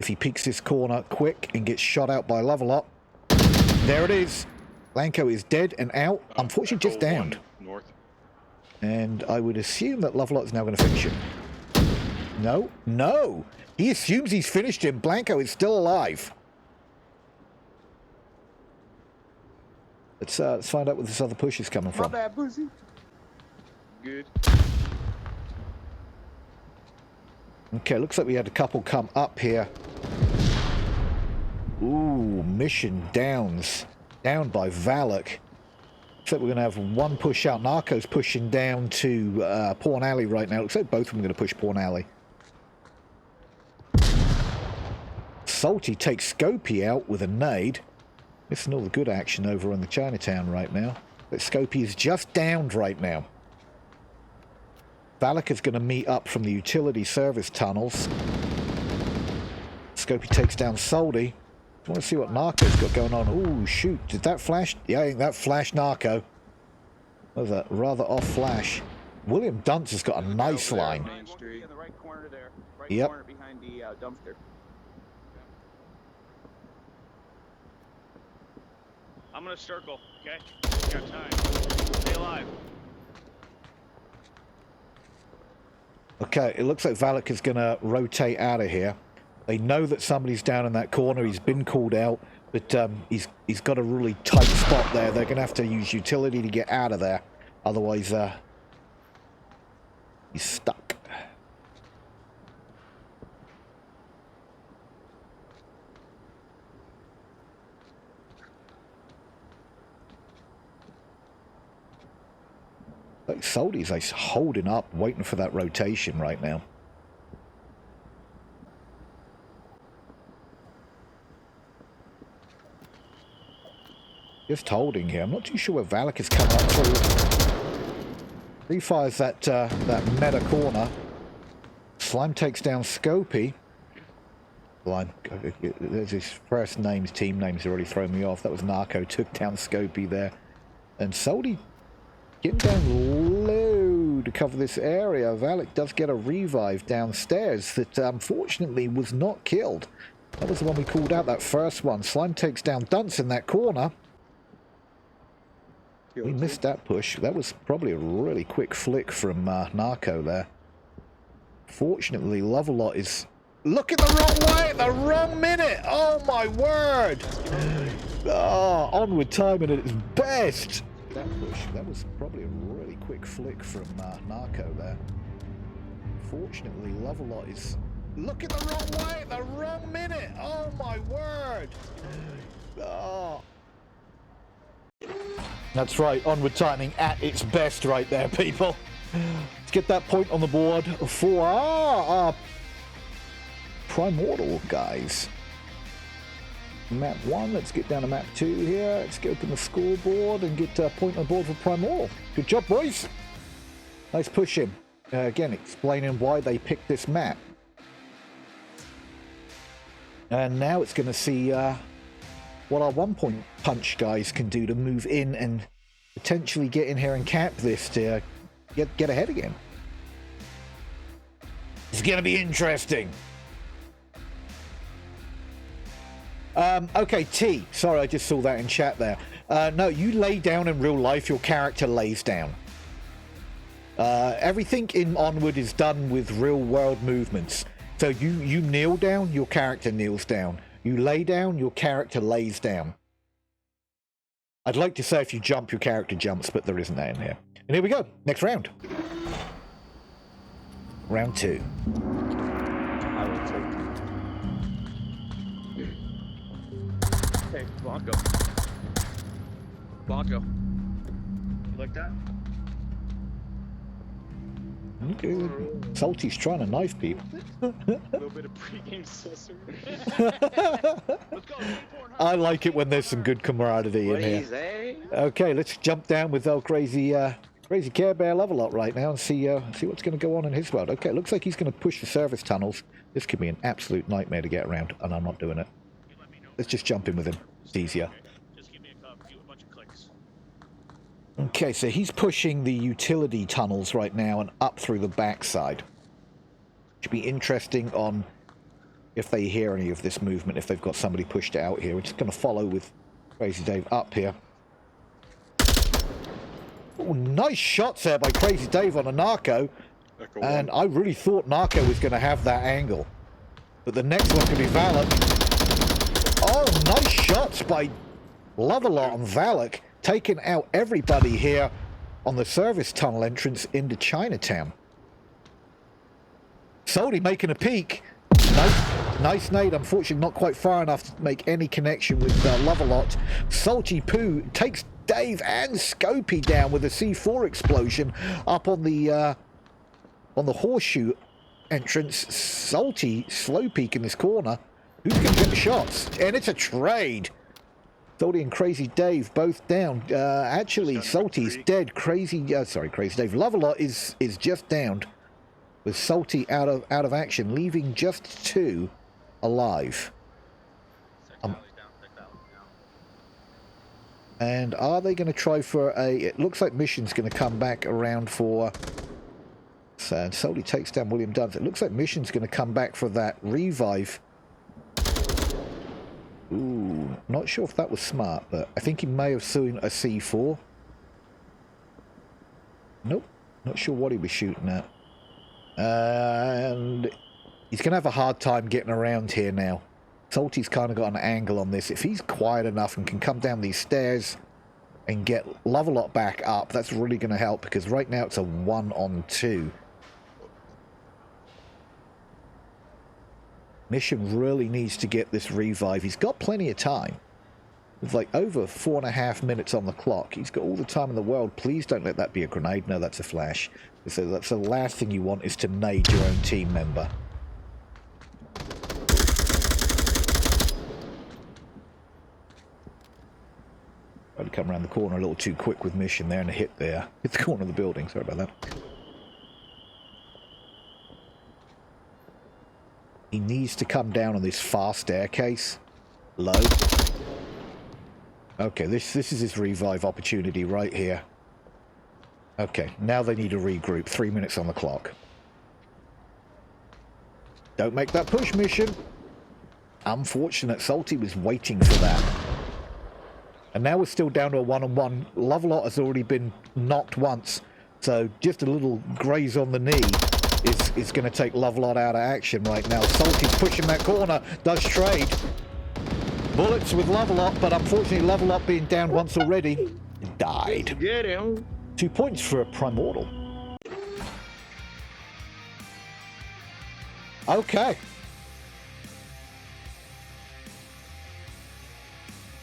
he peeks this corner quick and gets shot out by Lovelot. There it is. Blanco is dead and out. Unfortunately, just downed. North. And I would assume that Lovelot is now going to finish him. No, no. He assumes he's finished him. Blanco is still alive. Let's find out where this other push is coming from. My bad, Boozy. Good. Okay, looks like we had a couple come up here. Ooh, mission downs. Down by Valak. Looks like we're going to have one push out. Narco's pushing down to Pawn Alley right now. Looks like both of them are going to push Pawn Alley. Salty takes Scopy out with a nade. Missing all the good action over on the Chinatown right now. But Scopy is just downed right now. Valak is going to meet up from the utility service tunnels. Scopy takes down Salty. I want to see what Narco's got going on. Ooh, shoot. Did that flash? Yeah, I think that flashed Narco. That was a rather off flash. William Dunce has got a nice line. In the right corner there. Right Yep. corner behind the dumpster. I'm gonna circle, okay? We got time. Stay alive. Okay, it looks like Valak is going to rotate out of here. They know that somebody's down in that corner. He's been called out, but he's got a really tight spot there. They're going to have to use utility to get out of there. Otherwise, he's stuck. Like Salty's like holding up, waiting for that rotation right now. Just holding here. I'm not too sure where Valak is coming up through. Refires that meta corner. Slime takes down Scopy. Slime, there's his first names, team names already thrown me off. That was Narco, took down Scopy there. And Salty getting down low to cover this area. Valak does get a revive downstairs that unfortunately was not killed. That was the one we called out, that first one. Slime takes down Dunce in that corner. We missed that push. That was probably a really quick flick from Narco there. Fortunately, Lovelot is looking the wrong way at the wrong minute. Oh my word! Oh, onward timing at its best. That push, that was probably a really quick flick from Narco there. Fortunately, Lovelot is looking the wrong way at the wrong minute. Oh my word! Oh. That's right, onward timing at its best right there, people. Let's get that point on the board for our Primordial guys. Map 1, let's get down to map 2 here. Let's get open the scoreboard and get a point on the board for Primordial. Good job, boys. Nice pushing. Again, explaining why they picked this map. And now it's going to see what our 1-point punch guys can do to move in and potentially get in here and cap this to get ahead again. It's going to be interesting. Okay, T. Sorry, I just saw that in chat there. No, you lay down in real life, your character lays down. Everything in Onward is done with real world movements. So you kneel down, your character kneels down. You lay down, your character lays down. I'd like to say if you jump, your character jumps, but there isn't that in here. And here we go. Next round. Round 2. I will take. Hey, Blanco. Blanco. You like that? Okay. Salty's trying to knife people. A little bit of pregame susser. Let's go. I like it when there's some good camaraderie in here. Okay, let's jump down with old crazy Care Bear Lovelot right now and see what's going to go on in his world. Okay, it looks like he's going to push the service tunnels. This could be an absolute nightmare to get around, and I'm not doing it. Let's just jump in with him. It's easier. Just give me a bunch of clicks. Okay, so he's pushing the utility tunnels right now and up through the backside. Should be interesting on if they hear any of this movement, if they've got somebody pushed out here. We're just going to follow with Crazy Dave up here. Oh, nice shots there by Crazy Dave on a Narco. And I really thought Narco was going to have that angle. But the next one could be Valak. Oh, nice shots by Lovelot and Valak, taking out everybody here on the service tunnel entrance into Chinatown. Salty making a peek. Nice nade, unfortunately not quite far enough to make any connection with Lovelot. Salty Poo takes Dave and Scopey down with a C4 explosion up on the horseshoe entrance. Salty slow peek in this corner. Who's going to get the shots? And it's a trade. Salty and Crazy Dave both down. Actually, Salty's dead. Crazy Dave. Lovelot is just downed, with Salty out of action, leaving just 2 alive. And are they going to try for a... It looks like Mission's going to come back around for... So Salty takes down William Duns. It looks like Mission's going to come back for that revive. Ooh, not sure if that was smart, but I think he may have seen a C4. Nope, not sure what he was shooting at. And he's going to have a hard time getting around here now. Salty's kind of got an angle on this. If he's quiet enough and can come down these stairs and get Lovelot back up, that's really going to help, because right now it's a 1-on-2. Mission really needs to get this revive. He's got plenty of time. With like over 4.5 minutes on the clock. He's got all the time in the world. Please don't let that be a grenade. No, that's a flash. So that's the last thing you want, is to nade your own team member. Tried to come around the corner a little too quick with Mission there and a hit there. Hit the corner of the building. Sorry about that. He needs to come down on this far staircase. Low. Okay, this is his revive opportunity right here. Okay, now they need to regroup. 3 minutes on the clock. Don't make that push, Mission. Unfortunate. Salty was waiting for that. And now we're still down to a 1-on-1. Lovelot has already been knocked once. So just a little graze on the knee. is going to take Lovelot out of action right now. Salty's pushing that corner, does trade. Bullets with Lovelot, but unfortunately Lovelot being down once already, died. Get him. 2 points for Primordial. Okay.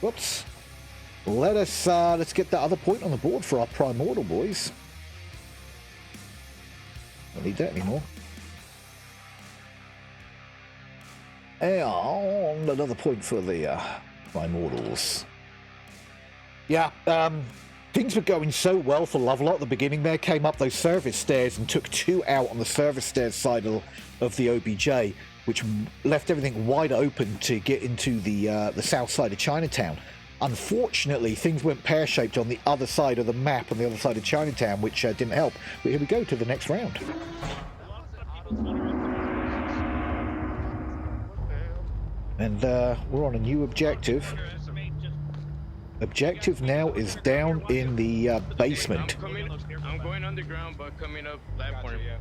Whoops. Let's get that other point on the board for our Primordial boys. Don't need that anymore. And another point for the Primordials. Yeah, things were going so well for Lovelot at the beginning there. Came up those service stairs and took 2 out on the service stairs side of the OBJ, which left everything wide open to get into the south side of Chinatown. Unfortunately, things went pear-shaped on the other side of the map, on the other side of Chinatown, which didn't help. But here we go to the next round. And we're on a new objective. Objective now is down in the basement. I'm going underground, but coming up platform. Gotcha, yeah.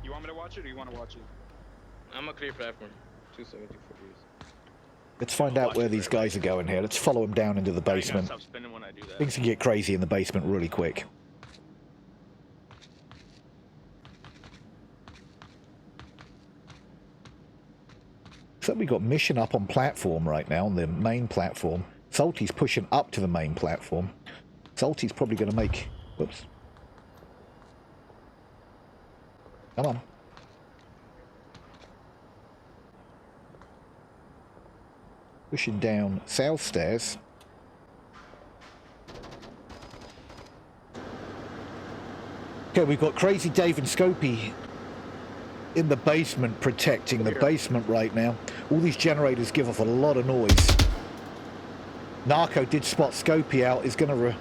You want me to watch it, or you want to watch it? I'm a clear platform. 274 views. Let's find out where these guys are going here. Let's follow them down into the basement. Stop spinning when I do that. Things can get crazy in the basement really quick. So we got Mission up on platform right now, on the main platform. Salty's pushing up to the main platform. Salty's probably going to make... Whoops. Come on. Pushing down south stairs. Okay, we've got Crazy Dave and Scopey in the basement, protecting the basement right now. All these generators give off a lot of noise. Narco did spot Scopey out. Is going to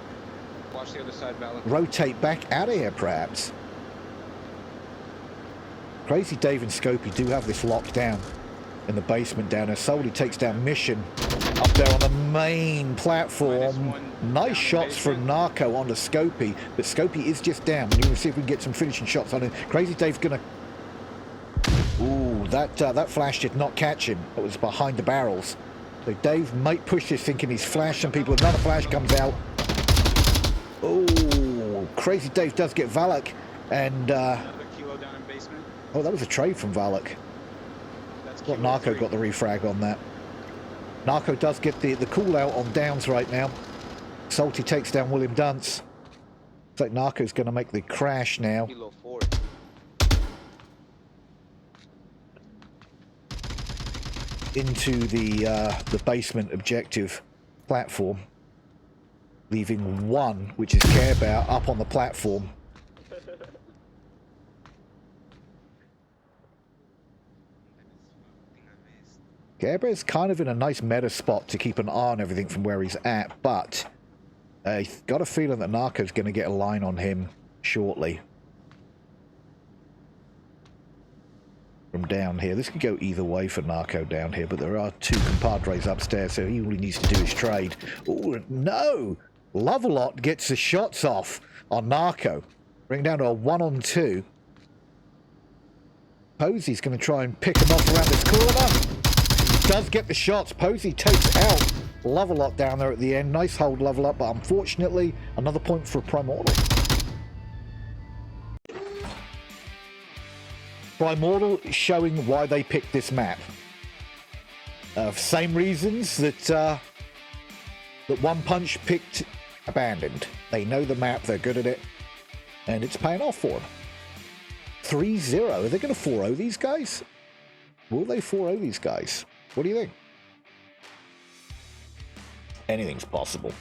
Watch the other side, Valor. rotate back out of here, perhaps. Crazy Dave and Scopey do have this locked down in the basement down there. Solely takes down Mission up there on the main platform. Nice shots from Narco onto Scopey, but Scopey is just down. You can see if we can get some finishing shots on him. Crazy Dave's gonna... Ooh, that flash did not catch him. It was behind the barrels. So Dave might push this thinking he's flashed some people. Another flash comes out. Oh, Crazy Dave does get Valak, and Another kilo down in basement. oh, that was a trade from Valak. That's Got kilo Narco 3. got the refrag on that. Narco does get the call out on downs right now. Salty takes down William Dunce. Looks like Narco's going to make the crash now. Kilo 4. Into the basement objective platform, leaving one, which is Care Bear, up on the platform. Care Bear's kind of in a nice meta spot to keep an eye on everything from where he's at, but I've got a feeling that Narco's going to get a line on him shortly. From down here. This could go either way for Narco down here, but there are 2 compadres upstairs, so he all he needs to do is trade. Oh, no! Lovelot gets the shots off on Narco. Bring down to a 1-on-2. Posy's going to try and pick him off around this corner. Does get the shots. Posy takes out Lovelot down there at the end. Nice hold, Lovelot, but unfortunately, another point for Primordial. Primordial showing why they picked this map. Same reasons that that One Punch picked Abandoned. They know the map, they're good at it, and it's paying off for them. 3-0. Are they going to 4-0 these guys? Will they 4-0 these guys? What do you think? Anything's possible.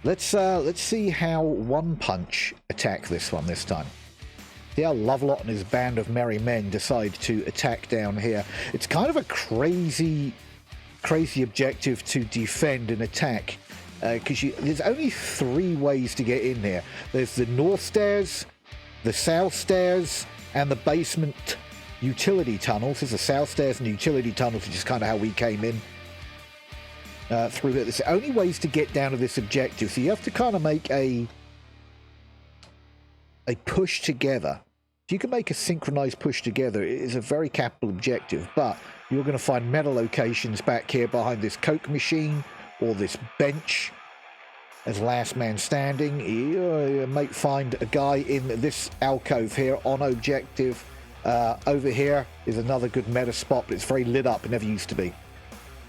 Let's see how One Punch attack this one this time. See how Lovelot and his band of merry men decide to attack down here. It's kind of a crazy objective to defend and attack, because there's only 3 ways to get in here. There's the north stairs, the south stairs, and the basement utility tunnels. There's the south stairs and the utility tunnels, which is kind of how we came in through there. There's only ways to get down to this objective, so you have to kind of make a a push together. If you can make a synchronized push together, it is a very capital objective, but you're going to find meta locations back here behind this Coke machine or this bench as last man standing. You might find a guy in this alcove here on objective. Over here is another good meta spot, but it's very lit up. It never used to be.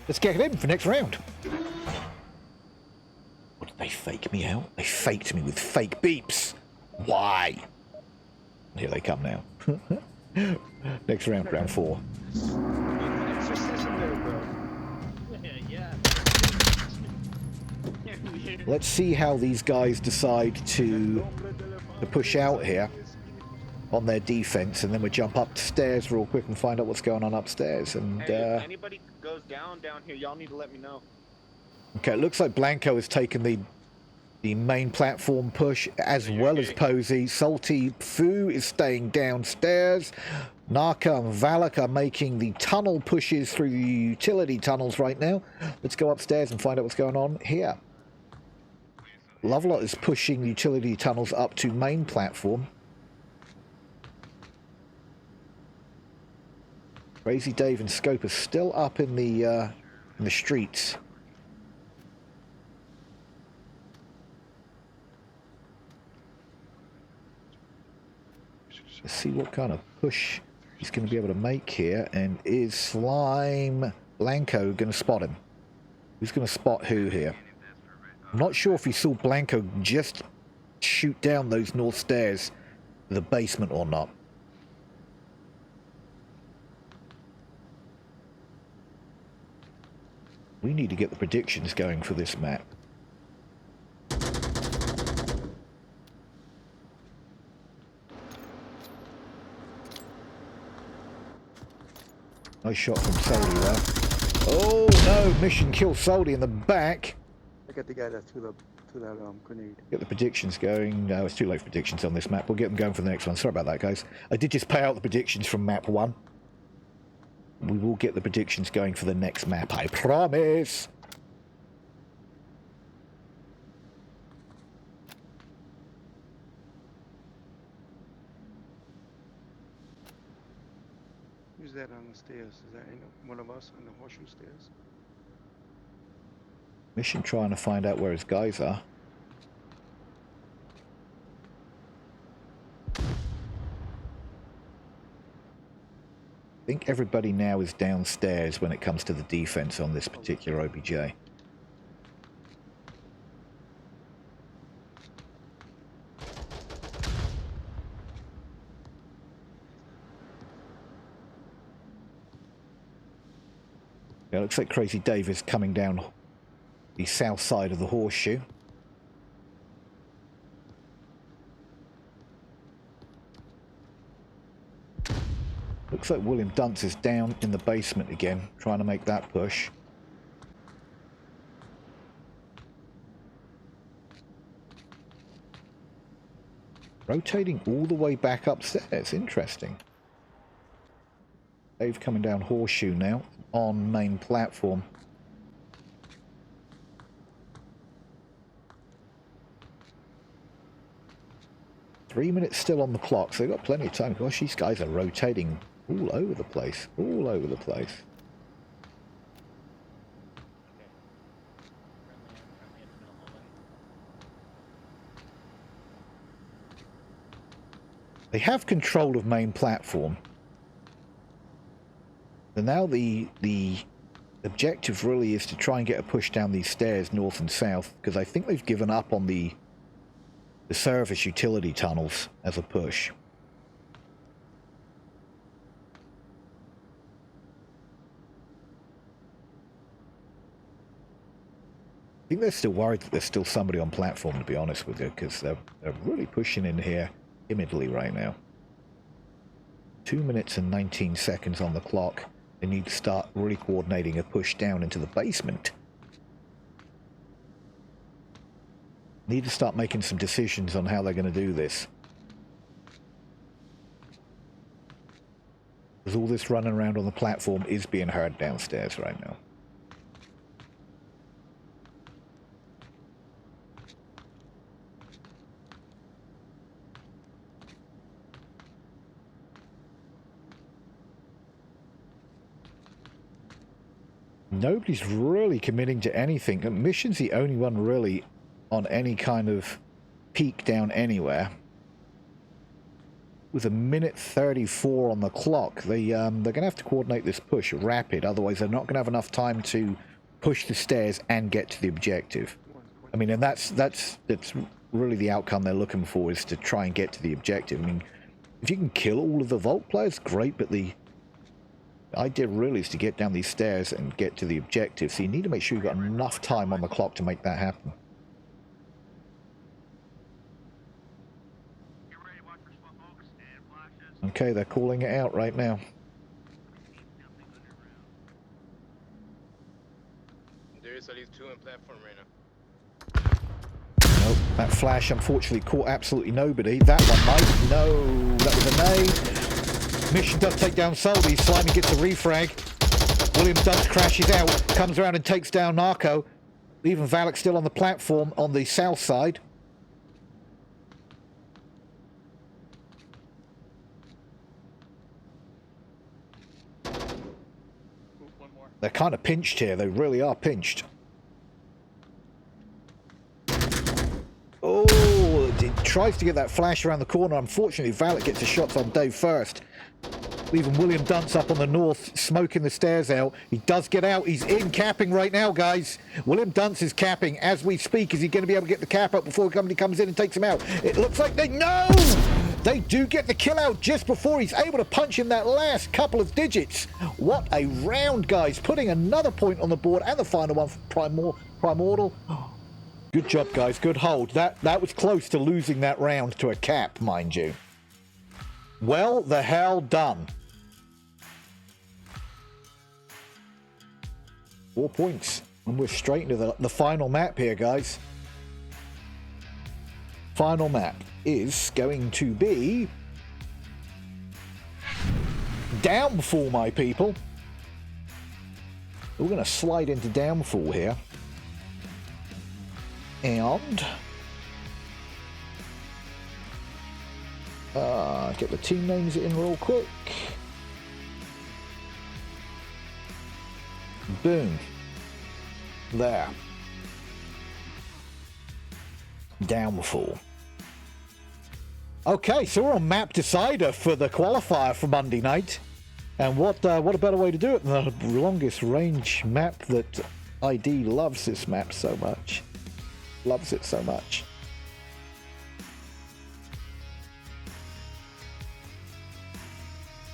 Let's get it in for next round. What did they fake me out? They faked me with fake beeps. Why? Here they come now. Next round, round 4. Exorcism there, bro. Let's see how these guys decide to push out here on their defense, and then we jump upstairs real quick and find out what's going on upstairs. And Hey, if anybody goes down here, y'all need to let me know. okay, it looks like Blanco has taken the main platform push as well as Posey. Salty Fu is staying downstairs. Naka and Valak are making the tunnel pushes through the utility tunnels right now. Let's go upstairs and find out what's going on here. Lovelot is pushing the utility tunnels up to main platform. Crazy Dave and Scope are still up in the streets. Let's see what kind of push he's going to be able to make here. And is Slime Blanco going to spot him? Who's going to spot who here? I'm not sure if he saw Blanco just shoot down those north stairs to the basement or not. We need to get the predictions going for this map. Nice shot from Soldy there. Oh no, mission kill Soldy in the back. I got the guy that threw that grenade. Get the predictions going. No, it's too late for predictions on this map. We'll get them going for the next one. Sorry about that, guys. I did just pay out the predictions from map 1. We will get the predictions going for the next map, I promise. Who's that on the stairs? Is that one of us on the horseshoe stairs? Mission trying to find out where his guys are. I think everybody now is downstairs when it comes to the defense on this particular OBJ. Yeah, looks like Crazy Dave is coming down the south side of the horseshoe. Looks like William Dunce is down in the basement again, trying to make that push. Rotating all the way back upstairs. Interesting. Dave coming down horseshoe now on main platform. Three minutes still on the clock, so they've got plenty of time. Gosh, these guys are rotating all over the place. All over the place. They have control of main platform. So now the objective really is to try and get a push down these stairs north and south, because I think they've given up on the service utility tunnels as a push. I think they're still worried that there's still somebody on platform, to be honest with you, because they're really pushing in here timidly right now. 2 minutes and 19 seconds on the clock. They need to start really coordinating a push down into the basement. Need to start making some decisions on how they're going to do this. Because all this running around on the platform is being heard downstairs right now. Nobody's really committing to anything. Mission's the only one really on any kind of peak down anywhere. With a minute 34 on the clock, they're going to have to coordinate this push rapid. Otherwise, they're not going to have enough time to push the stairs and get to the objective. I mean, and that's really the outcome they're looking for, is to try and get to the objective. I mean, if you can kill all of the Vault players, great, but the idea really is to get down these stairs and get to the objective. So you need to make sure you've got enough time on the clock to make that happen. Okay, they're calling it out right now. There is at least 2 in platform right now. Nope, that flash unfortunately caught absolutely nobody. That one might. No, that was a nade. Mission does take down Sulby. Slimy gets a refrag. William Dunce crashes out, comes around and takes down Narco. Even Valak still on the platform on the south side. They're kind of pinched here. They really are pinched. Oh, he tries to get that flash around the corner. Unfortunately, Valak gets the shots on Dave first. Leaving William Dunce up on the north, smoking the stairs out. He does get out. He's in capping right now, guys. William Dunce is capping as we speak. Is he going to be able to get the cap up before somebody comes in and takes him out? It looks like they... No! They do get the kill out just before he's able to punch in that last couple of digits. What a round, guys. Putting another point on the board, and the final one for Primordial. Good job, guys. Good hold. That was close to losing that round to a cap, mind you. Well, the hell done. 4 points. And we're straight into the final map here, guys. Final map is going to be Downfall, my people. We're going to slide into Downfall here. And get the team names in real quick. Boom. There. Downfall. Okay, so we're on map decider for the qualifier for Monday night. And what a better way to do it than the longest range map that ID loves this map so much. Loves it so much.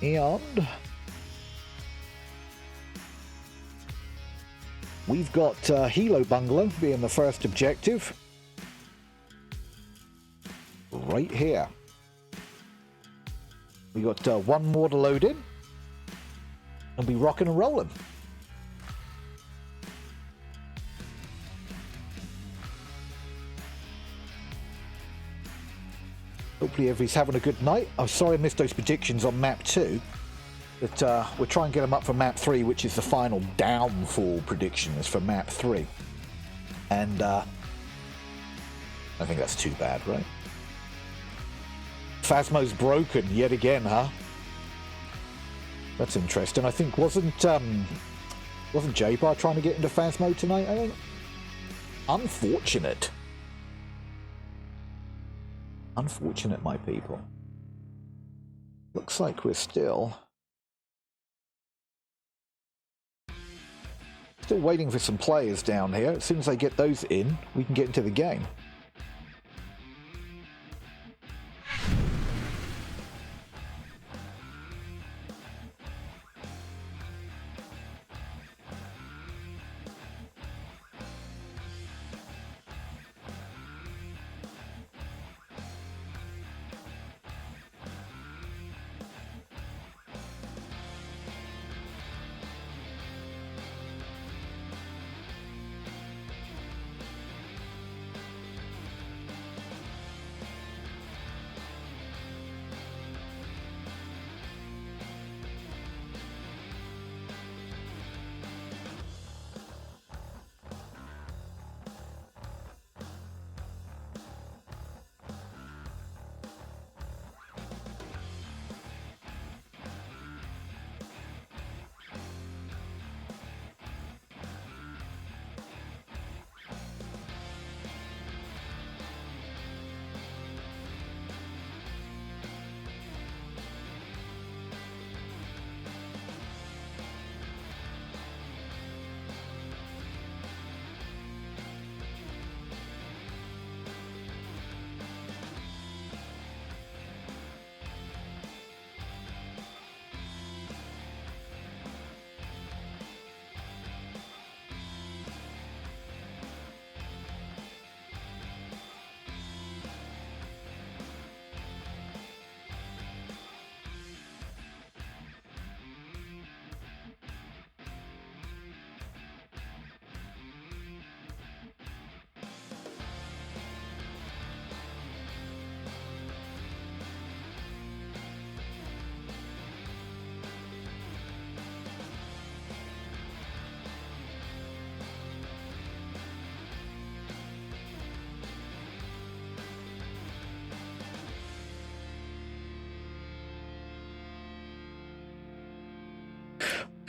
And we've got Hilo Bungalow being the first objective. Right here. We got one more to load in. And be rocking and rolling. Hopefully everybody's having a good night. I'm sorry I missed those predictions on map 2. But we'll try and get them up for map 3, which is the final Downfall predictions for map 3. And I think that's too bad, right? Phasmo's broken yet again, huh? That's interesting. I think wasn't J-Bar trying to get into Phasmo tonight, I think? Unfortunate. Unfortunate, my people. Looks like we're still waiting for some players down here. As soon as they get those in, we can get into the game.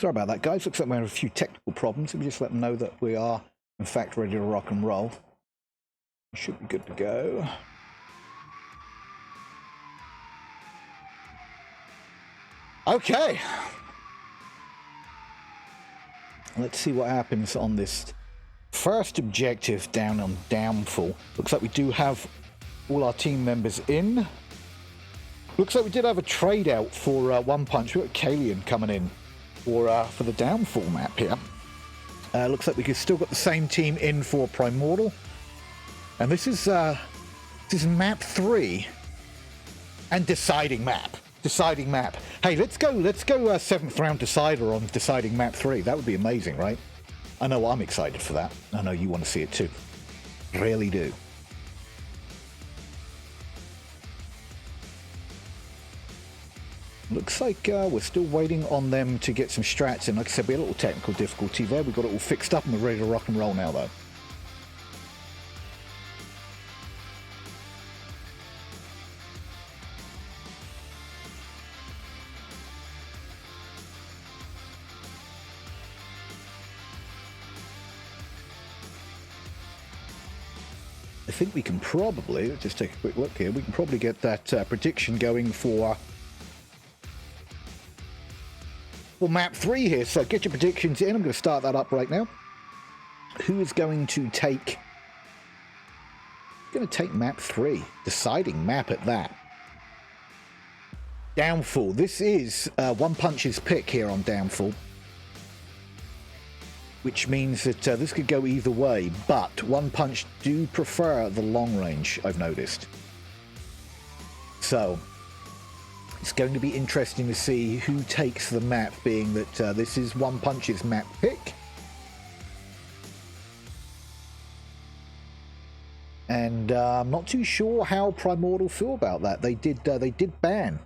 Sorry about that, guys. Looks like we have a few technical problems. Let me just let them know that we are, in fact, ready to rock and roll. Should be good to go. Okay. Let's see what happens on this first objective down on Downfall. Looks like we do have all our team members in. Looks like we did have a trade out for One Punch. We've got Kalian coming in for the Downfall map here. Looks like we still got the same team in for Primordial. And this is map 3 and deciding map. Deciding map. Hey, let's go 7th round decider on deciding map 3. That would be amazing, right? I know I'm excited for that. I know you want to see it too. Really do. Looks like we're still waiting on them to get some strats in. Like I said, we had a little technical difficulty there. We've got it all fixed up and we're ready to rock and roll now, though. I think we can probably, let's just take a quick look here, we can probably get that prediction going for map 3 here. So get your predictions in. I'm going to start that up right now. Who is going to take map 3? Deciding map at that. Downfall. This is One Punch's pick here on Downfall. Which means that this could go either way, but One Punch do prefer the long range, I've noticed. So, it's going to be interesting to see who takes the map, being that this is One Punch's map pick. And I'm not too sure how Primordial feel about that. They did ban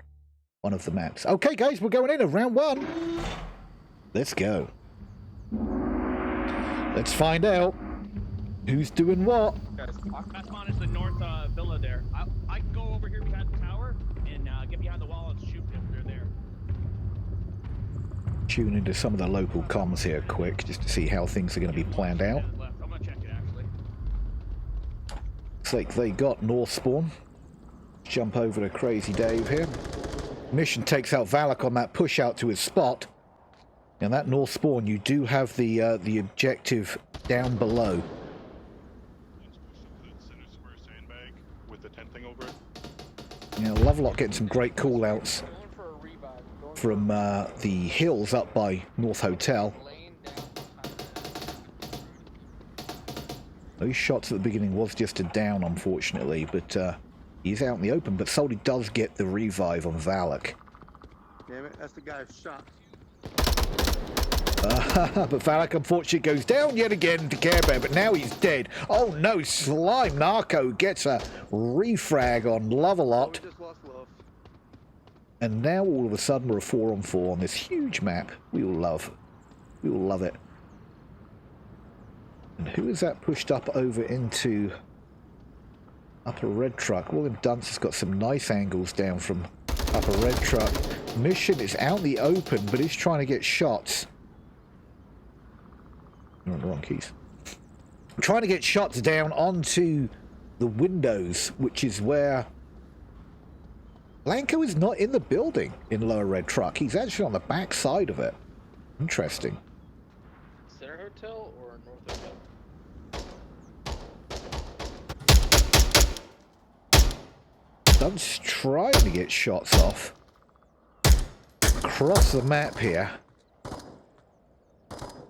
one of the maps. Okay, guys, we're going in round 1. Let's go. Let's find out who's doing what. Best spawn is the north villa there. I can go over here behind the tower and get behind the wall and shoot if they're there. Tune into some of the local comms here quick, just to see how things are going to be planned out. I'm gonna check it actually. Looks like they got North Spawn. Jump over to Crazy Dave here. Mission takes out Valak on that push out to his spot. And that North Spawn, you do have the objective down below. Yeah, Lovelock getting some great call-outs from the hills up by North Hotel. Those shots at the beginning was just a down, unfortunately, but he's out in the open. But Soldy does get the revive on Valak. Damn it, that's the guy who shot. But Valak unfortunately goes down yet again to Care Bear, but now he's dead. Oh no, Slime Narco gets a refrag on Love-A-Lot. And now all of a sudden we're a 4-on-4 on this huge map. We all love it. And who is that pushed up over into Upper Red Truck? William Dunce has got some nice angles down from Upper Red Truck. Mission is out in the open, but he's trying to get shots. You're on the wrong keys. I'm trying to get shots down onto the windows, which is where Blanco is not in the building in Lower Red Truck. He's actually on the back side of it. Interesting. Center Hotel or North Hotel? Dunce trying to get shots off across the map here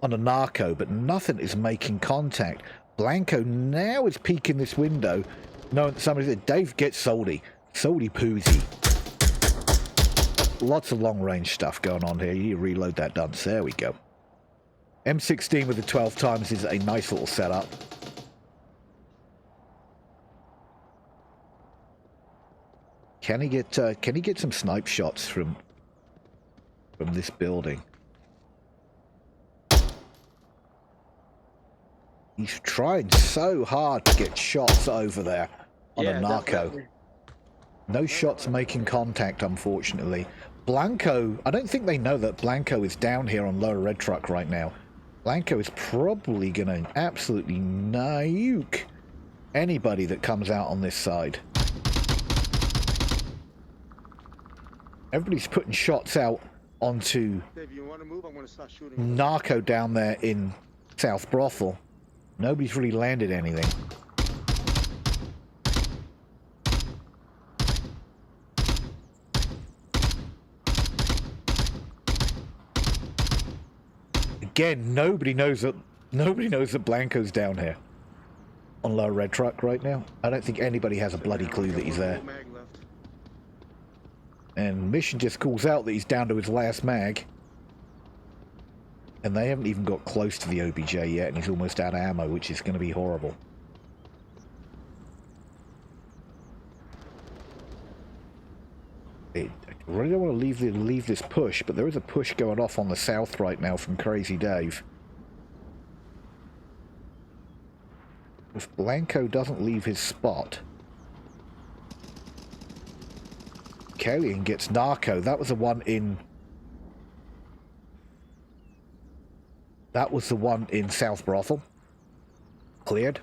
on a Narco, but nothing is making contact. Blanco now is peeking this window, knowing that somebody said, Dave, get Soldy. Soldy Poozy. Lots of long-range stuff going on here. You reload that, Dunce. There we go. M16 with the 12 times is a nice little setup. Can he get some snipe shots from this building? He's trying so hard to get shots over there on a Narco. No shots making contact, unfortunately. Blanco, I don't think they know that Blanco is down here on lower red truck right now. Blanco is probably going to absolutely nuke anybody that comes out on this side. Everybody's putting shots out onto Dave, you want to move? I'm going to start shooting. Narco down there in South Brothel. Nobody's really landed anything. Again, nobody knows that Blanco's down here on lower red truck right now. I don't think anybody has a bloody clue that he's there. And Mission just calls out that he's down to his last mag. And they haven't even got close to the OBJ yet, and he's almost out of ammo, which is going to be horrible. I really don't want to leave this push, but there is a push going off on the south right now from Crazy Dave. If Blanco doesn't leave his spot, Killian gets Narco. That was the one in... That was the one in South Brothel. Cleared.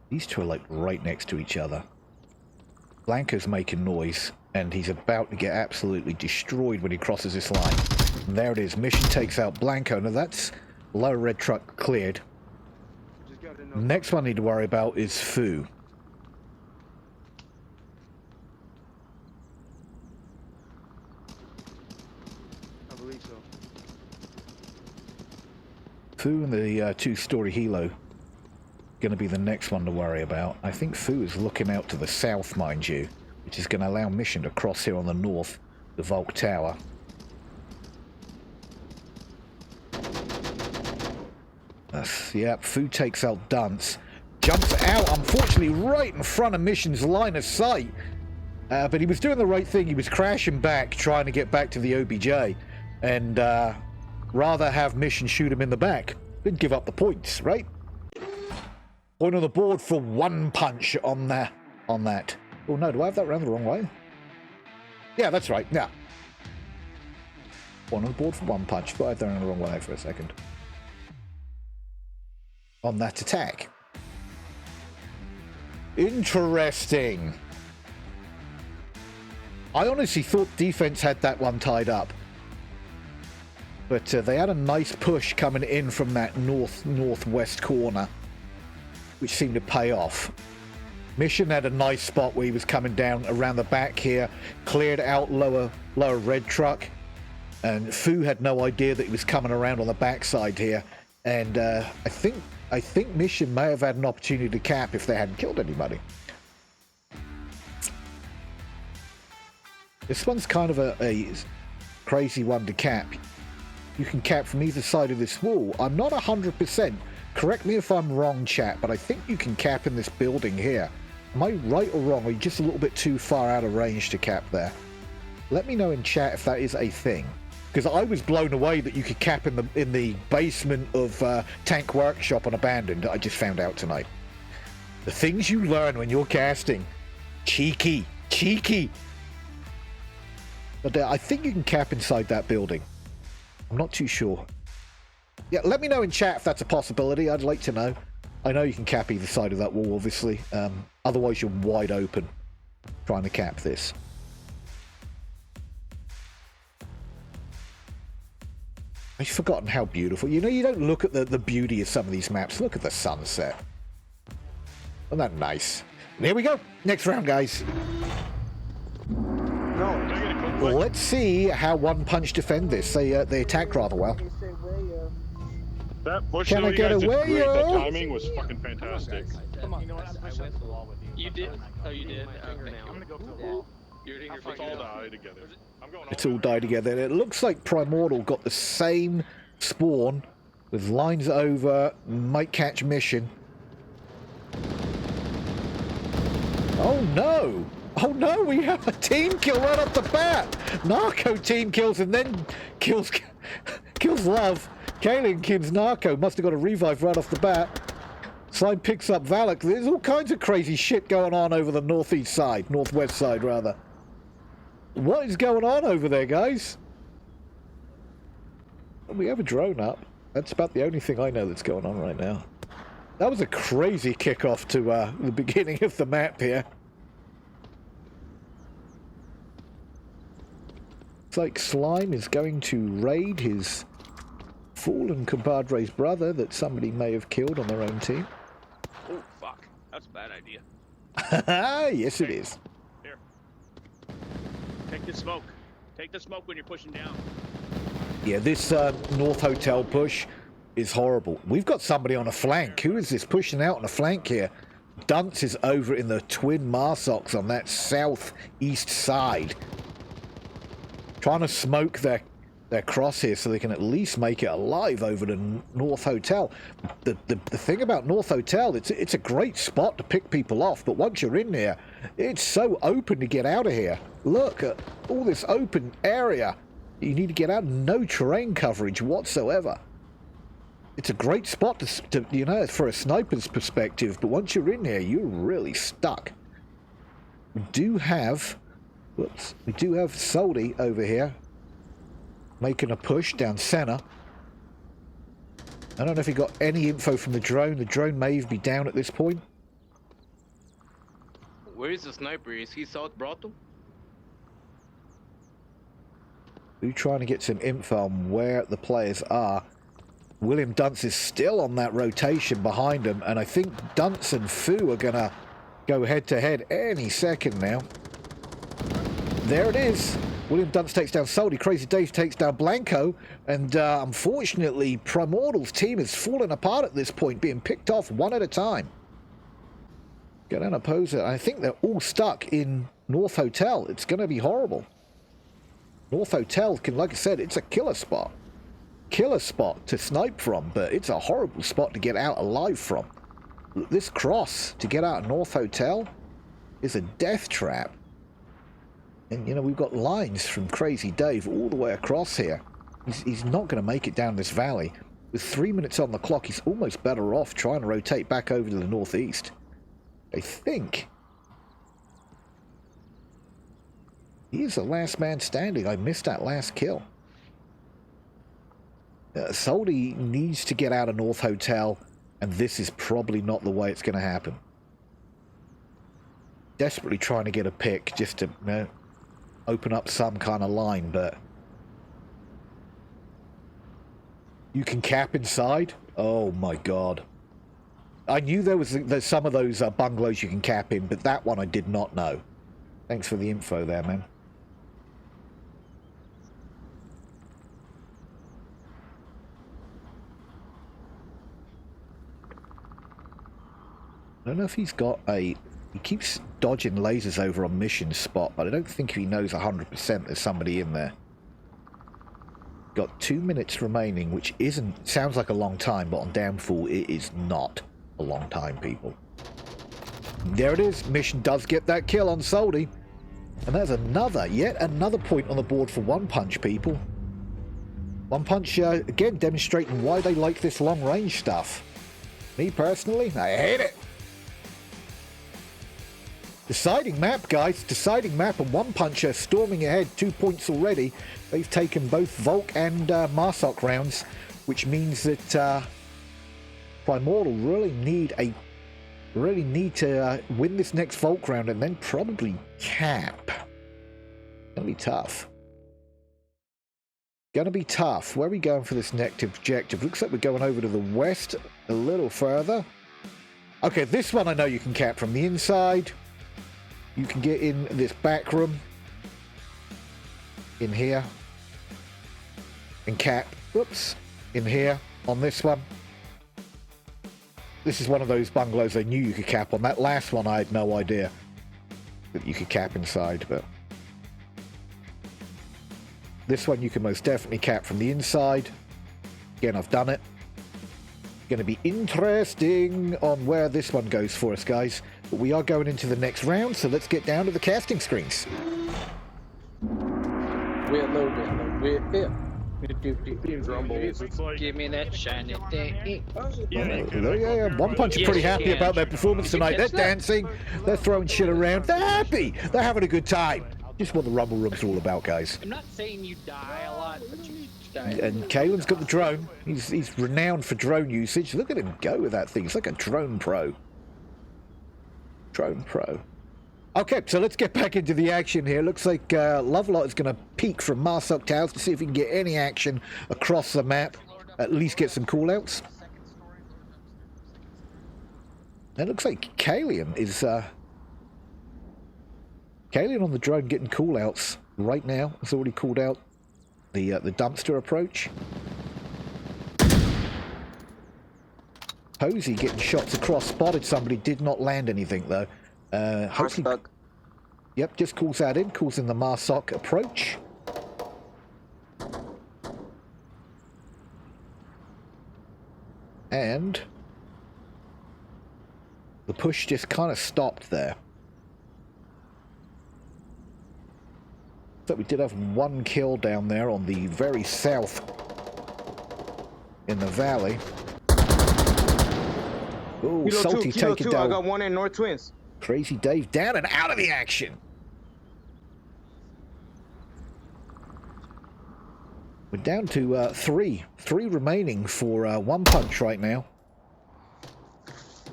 These two are like right next to each other. Blanco's making noise, and he's about to get absolutely destroyed when he crosses this line. And there it is. Mission takes out Blanco. Now that's low red truck cleared. Next one I need to worry about is Fu. I believe so. Fu and the two-story helo going to be the next one to worry about. I think Fu is looking out to the south, mind you, which is going to allow Mission to cross here on the north, the Volk Tower. Yep, Fu takes out Dunce. Jumps out, unfortunately, right in front of Mission's line of sight. But he was doing the right thing. He was crashing back, trying to get back to the OBJ. And rather have Mission shoot him in the back. Didn't give up the points, right? Point on the board for one punch on that. Oh no, do I have that round the wrong way? Yeah, that's right, yeah. Point on the board for one punch, but I had that round the wrong way for a second. On that attack. Interesting. I honestly thought defense had that one tied up. But they had a nice push coming in from that northwest corner, which seemed to pay off. Mission had a nice spot where he was coming down around the back here, cleared out lower red truck, and Fu had no idea that he was coming around on the backside here. And I think Mission may have had an opportunity to cap if they hadn't killed anybody. This one's kind of a crazy one to cap. You can cap from either side of this wall. I'm not 100%. Correct me if I'm wrong, chat, but I think you can cap in this building here. Am I right or wrong? Are you just a little bit too far out of range to cap there? Let me know in chat if that is a thing. Because I was blown away that you could cap in the basement of Tank Workshop on Abandoned. I just found out tonight. The things you learn when you're casting. Cheeky. But I think you can cap inside that building. I'm not too sure. Yeah, let me know in chat if that's a possibility. I'd like to know. I know you can cap either side of that wall, obviously. Otherwise, you're wide open trying to cap this. I've forgotten how beautiful. You know, you don't look at the beauty of some of these maps. Look at the sunset. Isn't that nice? And here we go. Next round, guys. Well, let's see how One Punch defend this. They attacked rather well. That bush Can I get away, yo? That timing was fucking fantastic. Come on, you know what? I went to the wall with you. You did? Oh, you did? Okay. I'm gonna go to the wall. You're hitting your Let's finger all down. die together. I'm going It's all died together. And it looks like Primordial got the same spawn with lines over, might catch Mission. Oh no! Oh no, we have a team kill right off the bat! Narco team kills and then kills Love. Kalen kills Narco. Must have got a revive right off the bat. Slime picks up Valak. There's all kinds of crazy shit going on over the northeast side, northwest side rather. What is going on over there, guys? We have a drone up. That's about the only thing I know that's going on right now. That was a crazy kickoff to the beginning of the map here. It's like Slime is going to raid his fallen compadre's brother that somebody may have killed on their own team. Oh, fuck. That's a bad idea. Yes, it is. Here. Take the smoke. Take the smoke when you're pushing down. Yeah, this North Hotel push is horrible. We've got somebody on a flank. Who is this pushing out on a flank here? Dunce is over in the twin Marsocs on that southeast side. Trying to smoke their cross here so they can at least make it alive over to North Hotel. The thing about North Hotel, it's a great spot to pick people off, but once you're in there, it's so open to get out of here. Look at all this open area. You need to get out, no terrain coverage whatsoever. It's a great spot to you know, for a sniper's perspective, but once you're in there, you're really stuck. We do have Soldy over here making a push down center. I don't know if he got any info from the drone. The drone may be down at this point. Where is the sniper? Is he South Brothel? We're trying to get some info on where the players are. William Dunce is still on that rotation behind him, and I think Dunce and Fu are going to go head-to-head any second now. There it is. William Dunce takes down Soldy. Crazy Dave takes down Blanco, and unfortunately, Primordial's team is falling apart at this point, being picked off one at a time. Get an opposer. I think they're all stuck in North Hotel. It's going to be horrible. North Hotel can, like I said, it's a killer spot. Killer spot to snipe from, but it's a horrible spot to get out alive from. This cross to get out of North Hotel is a death trap. And, you know, we've got lines from Crazy Dave all the way across here. He's not going to make it down this valley. With 3 minutes on the clock, he's almost better off trying to rotate back over to the northeast. I think he is the last man standing. I missed that last kill. Soldy needs to get out of North Hotel, and this is probably not the way it's going to happen. Desperately trying to get a pick just to, you know, open up some kind of line, but you can cap inside. Oh my god! I knew there's some of those bungalows you can cap in, but that one I did not know. Thanks for the info there, man. I don't know if he's got a... He keeps dodging lasers over on mission spot, but I don't think he knows 100% there's somebody in there. Got 2 minutes remaining, which isn't... Sounds like a long time, but on Downfall, it is not a long time, people. There it is. Mission does get that kill on Soldy. And there's yet another point on the board for One Punch, people. One Punch, again, demonstrating why they like this long-range stuff. Me, personally, I hate it. Deciding map, guys. Deciding map, and One Puncher storming ahead. 2 points already. They've taken both Volk and Marsoc rounds, which means that Primordial really need to win this next Volk round and then probably cap. Gonna be tough. Gonna be tough. Where are we going for this next objective? Looks like we're going over to the west a little further. Okay, this one I know you can cap from the inside. You can get in this back room in here and cap, whoops, in here on this one. This is one of those bungalows I knew you could cap on. That last one I had no idea that you could cap inside, but this one you can most definitely cap from the inside. Again, I've done it. Going to be interesting on where this one goes for us, guys. But we are going into the next round, so let's get down to the casting screens. We're low, we're here. Grumbles. It's like, Give me that shiny thing. Yeah. One Punch are pretty happy about their performance tonight. They're dancing, they're throwing shit around, they're happy, they're having a good time. Just what the Rumble Room's all about, guys. I'm not saying you die a lot, but you die. And Kalen's got the drone. He's renowned for drone usage. Look at him go with that thing. It's like a drone pro. Drone pro. Okay, so let's get back into the action here. Looks like Lovelot is going to peek from Marsok Towers to see if he can get any action across the map. At least get some callouts. It looks like Kalian is... Kalian on the drone getting callouts right now. It's already called out the dumpster approach. Posey getting shots across, spotted somebody, did not land anything though. Hopefully, yep, just calls that in, calls in the Marsok approach. And the push just kind of stopped there. So we did have one kill down there on the very south in the valley. Oh, Salty taking down. I got one in North Twins. Crazy Dave down and out of the action. We're down to three remaining for One Punch right now.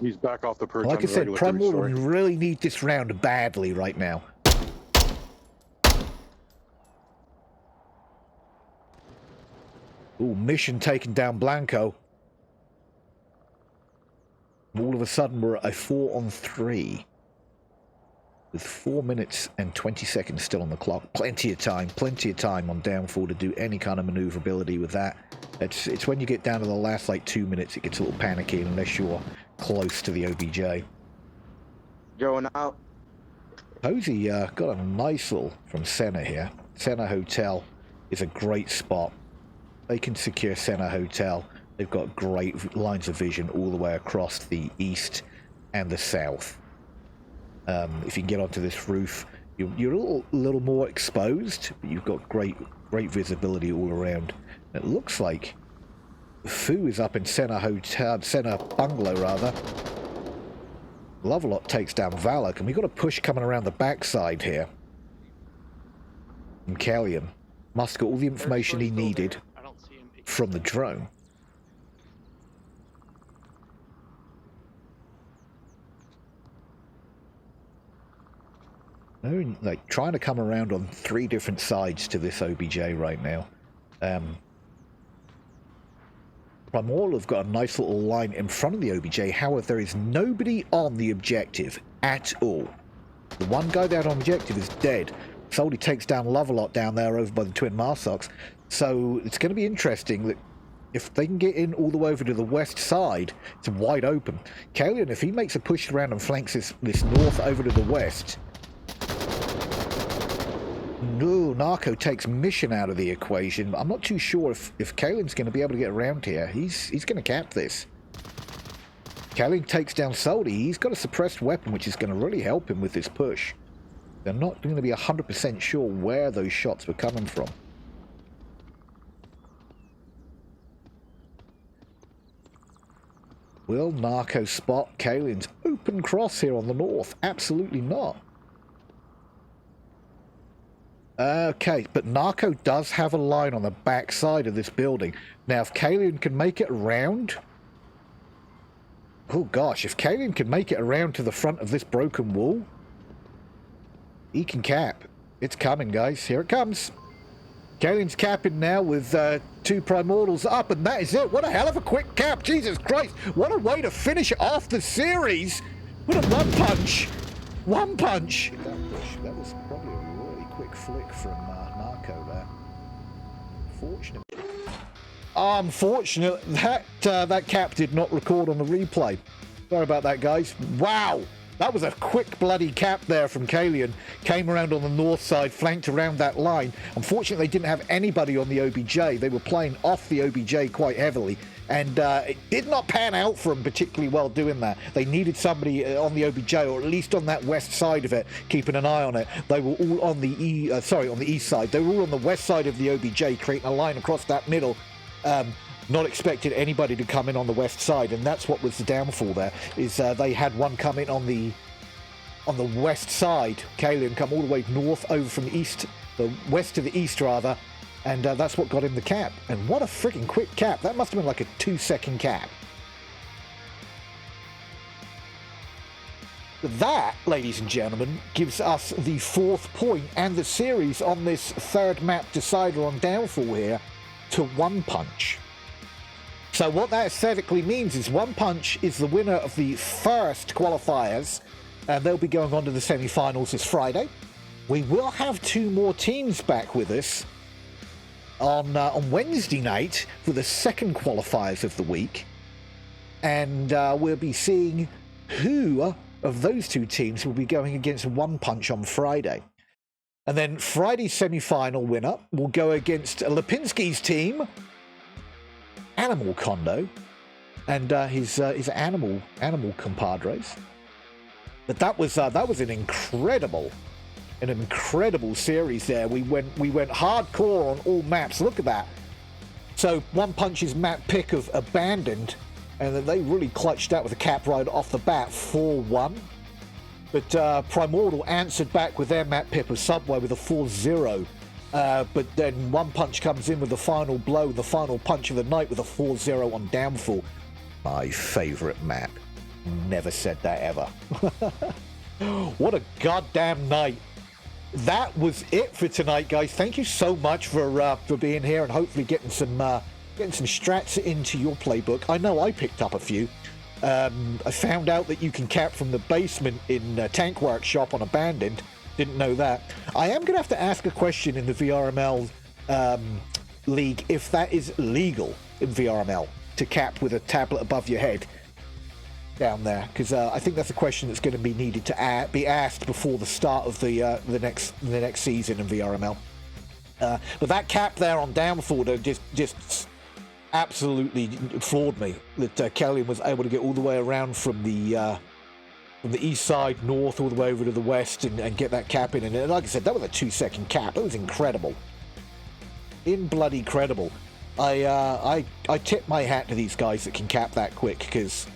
he's back off the perch. Like I said, Primordial really need this round badly right now. Ooh, Mission taking down Blanco. All of a sudden, we're at a 4-on-3. With 4 minutes and 20 seconds still on the clock. Plenty of time on downfall to do any kind of maneuverability with that. It's when you get down to the last, like, 2 minutes, it gets a little panicky unless you're close to the OBJ. Going out. Posey got a nice little from Senna here. Senna Hotel is a great spot. They can secure Senna Hotel. They've got great lines of vision all the way across the east and the south. If you can get onto this roof, you're a little more exposed, but you've got great visibility all around. It looks like Fu is up in Senna Hotel, Senna Bungalow rather. Lovelot takes down Valak, and we've got a push coming around the backside here. And Kalian must got all the information he needed from the drone. They're like trying to come around on 3 different sides to this OBJ right now. Primordial have got a nice little line in front of the OBJ. However, there is nobody on the objective at all. The one guy there on objective is dead. Soldy takes down Lovelot down there over by the Twin Marsoks. So it's going to be interesting that if they can get in all the way over to the west side, it's wide open. Kalian, if he makes a push around and flanks this north over to the west... No, Narco takes Mission out of the equation. I'm not too sure if Kalian's going to be able to get around here. He's going to cap this. Kalian takes down Soldy. He's got a suppressed weapon, which is going to really help him with this push. They're not going to be 100% sure where those shots were coming from. Will Narco spot Kalian's open cross here on the north? Absolutely not. Okay, but Narco does have a line on the back side of this building. Now, if Kalian can make it around... Oh gosh, if Kalian can make it around to the front of this broken wall, he can cap. It's coming, guys. Here it comes. Kalian's capping now with 2 Primordials up, and that is it. What a hell of a quick cap. Jesus Christ. What a way to finish off the series. What a one punch. One punch. That was probably a really quick flick from Narco there. Unfortunate that cap did not record on the replay. Sorry about that, guys. Wow. That was a quick bloody cap there from Kalian. Came around on the north side, flanked around that line. Unfortunately, they didn't have anybody on the OBJ. They were playing off the OBJ quite heavily, And it did not pan out for them particularly well doing that. They needed somebody on the OBJ, or at least on that west side of it, keeping an eye on it. They were all on the on the east side. They were all on the west side of the OBJ, creating a line across that middle. Not expecting anybody to come in on the west side, and that's what was the downfall there. Is they had one come in on the west side, Kalian come all the way north over from the east, the west to the east rather. And that's what got him the cap. And what a freaking quick cap. That must have been like a 2-second cap. That, ladies and gentlemen, gives us the 4th point and the series on this 3rd map decider on downfall here to 1 punch. So what that aesthetically means is 1 punch is the winner of the first qualifiers. And they'll be going on to the semi-finals this Friday. We will have 2 more teams back with us on Wednesday night for the 2nd qualifiers of the week, and we'll be seeing who of those 2 teams will be going against 1 punch on Friday. And then Friday's semi-final winner will go against Lipinski's team, Animal Condo, and his animal compadres. But that was an incredible series there. We went hardcore on all maps. Look at that. So 1 Punch's map pick of Abandoned, and then they really clutched out with a cap right off the bat, 4-1. But Primordial answered back with their map pick of Subway with a 4-0. But then 1 Punch comes in with the final blow, the final punch of the night with a 4-0 on Downfall. My favorite map. Never said that ever. What a goddamn night. That was it for tonight, guys. Thank you so much for being here and hopefully getting some strats into your playbook. I know I picked up a few. I found out that you can cap from the basement in Tank Workshop on Abandoned. Didn't know that. I am going to have to ask a question in the VRML league if that is legal in VRML to cap with a tablet above your head down there, because I think that's a question that's going to be needed to be asked before the start of the next season in VRML. But that cap there on Downfall just absolutely floored me that Kellyan was able to get all the way around from the east side north all the way over to the west and get that cap in. And like I said, that was a 2-second cap. It was incredible. Bloody credible. I tip my hat to these guys that can cap that quick, because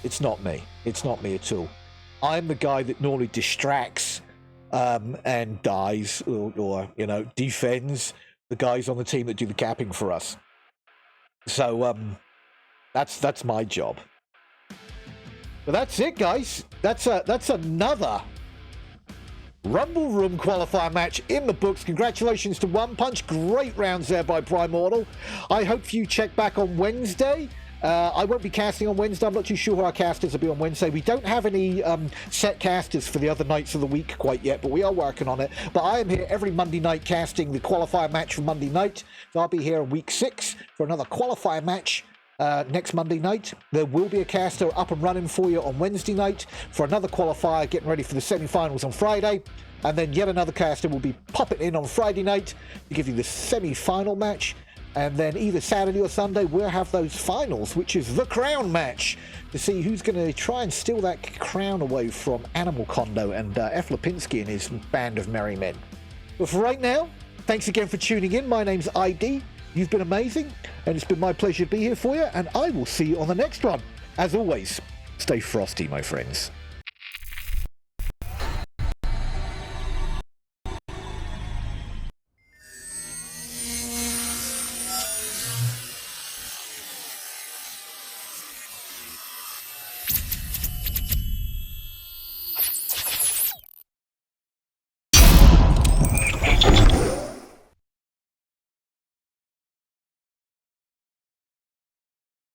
it's not me. It's not me at all. I'm the guy that normally distracts and dies or defends the guys on the team that do the capping for us. So that's my job. But that's it, guys. That's another Rumble Room qualifier match in the books. Congratulations to 1 Punch. Great rounds there by Primordial. I hope you check back on Wednesday. I won't be casting on Wednesday. I'm not too sure who our casters will be on Wednesday. We don't have any set casters for the other nights of the week quite yet, but we are working on it. But I am here every Monday night casting the qualifier match for Monday night. So I'll be here in week 6 for another qualifier match next Monday night. There will be a caster up and running for you on Wednesday night for another qualifier, getting ready for the semi-finals on Friday. And then yet another caster will be popping in on Friday night to give you the semi-final match. And then either Saturday or Sunday, we'll have those finals, which is the crown match, to see who's going to try and steal that crown away from Animal Condo and F. Lipinski and his band of merry men. But for right now, thanks again for tuning in. My name's ID. You've been amazing, and it's been my pleasure to be here for you, and I will see you on the next one. As always, stay frosty, my friends.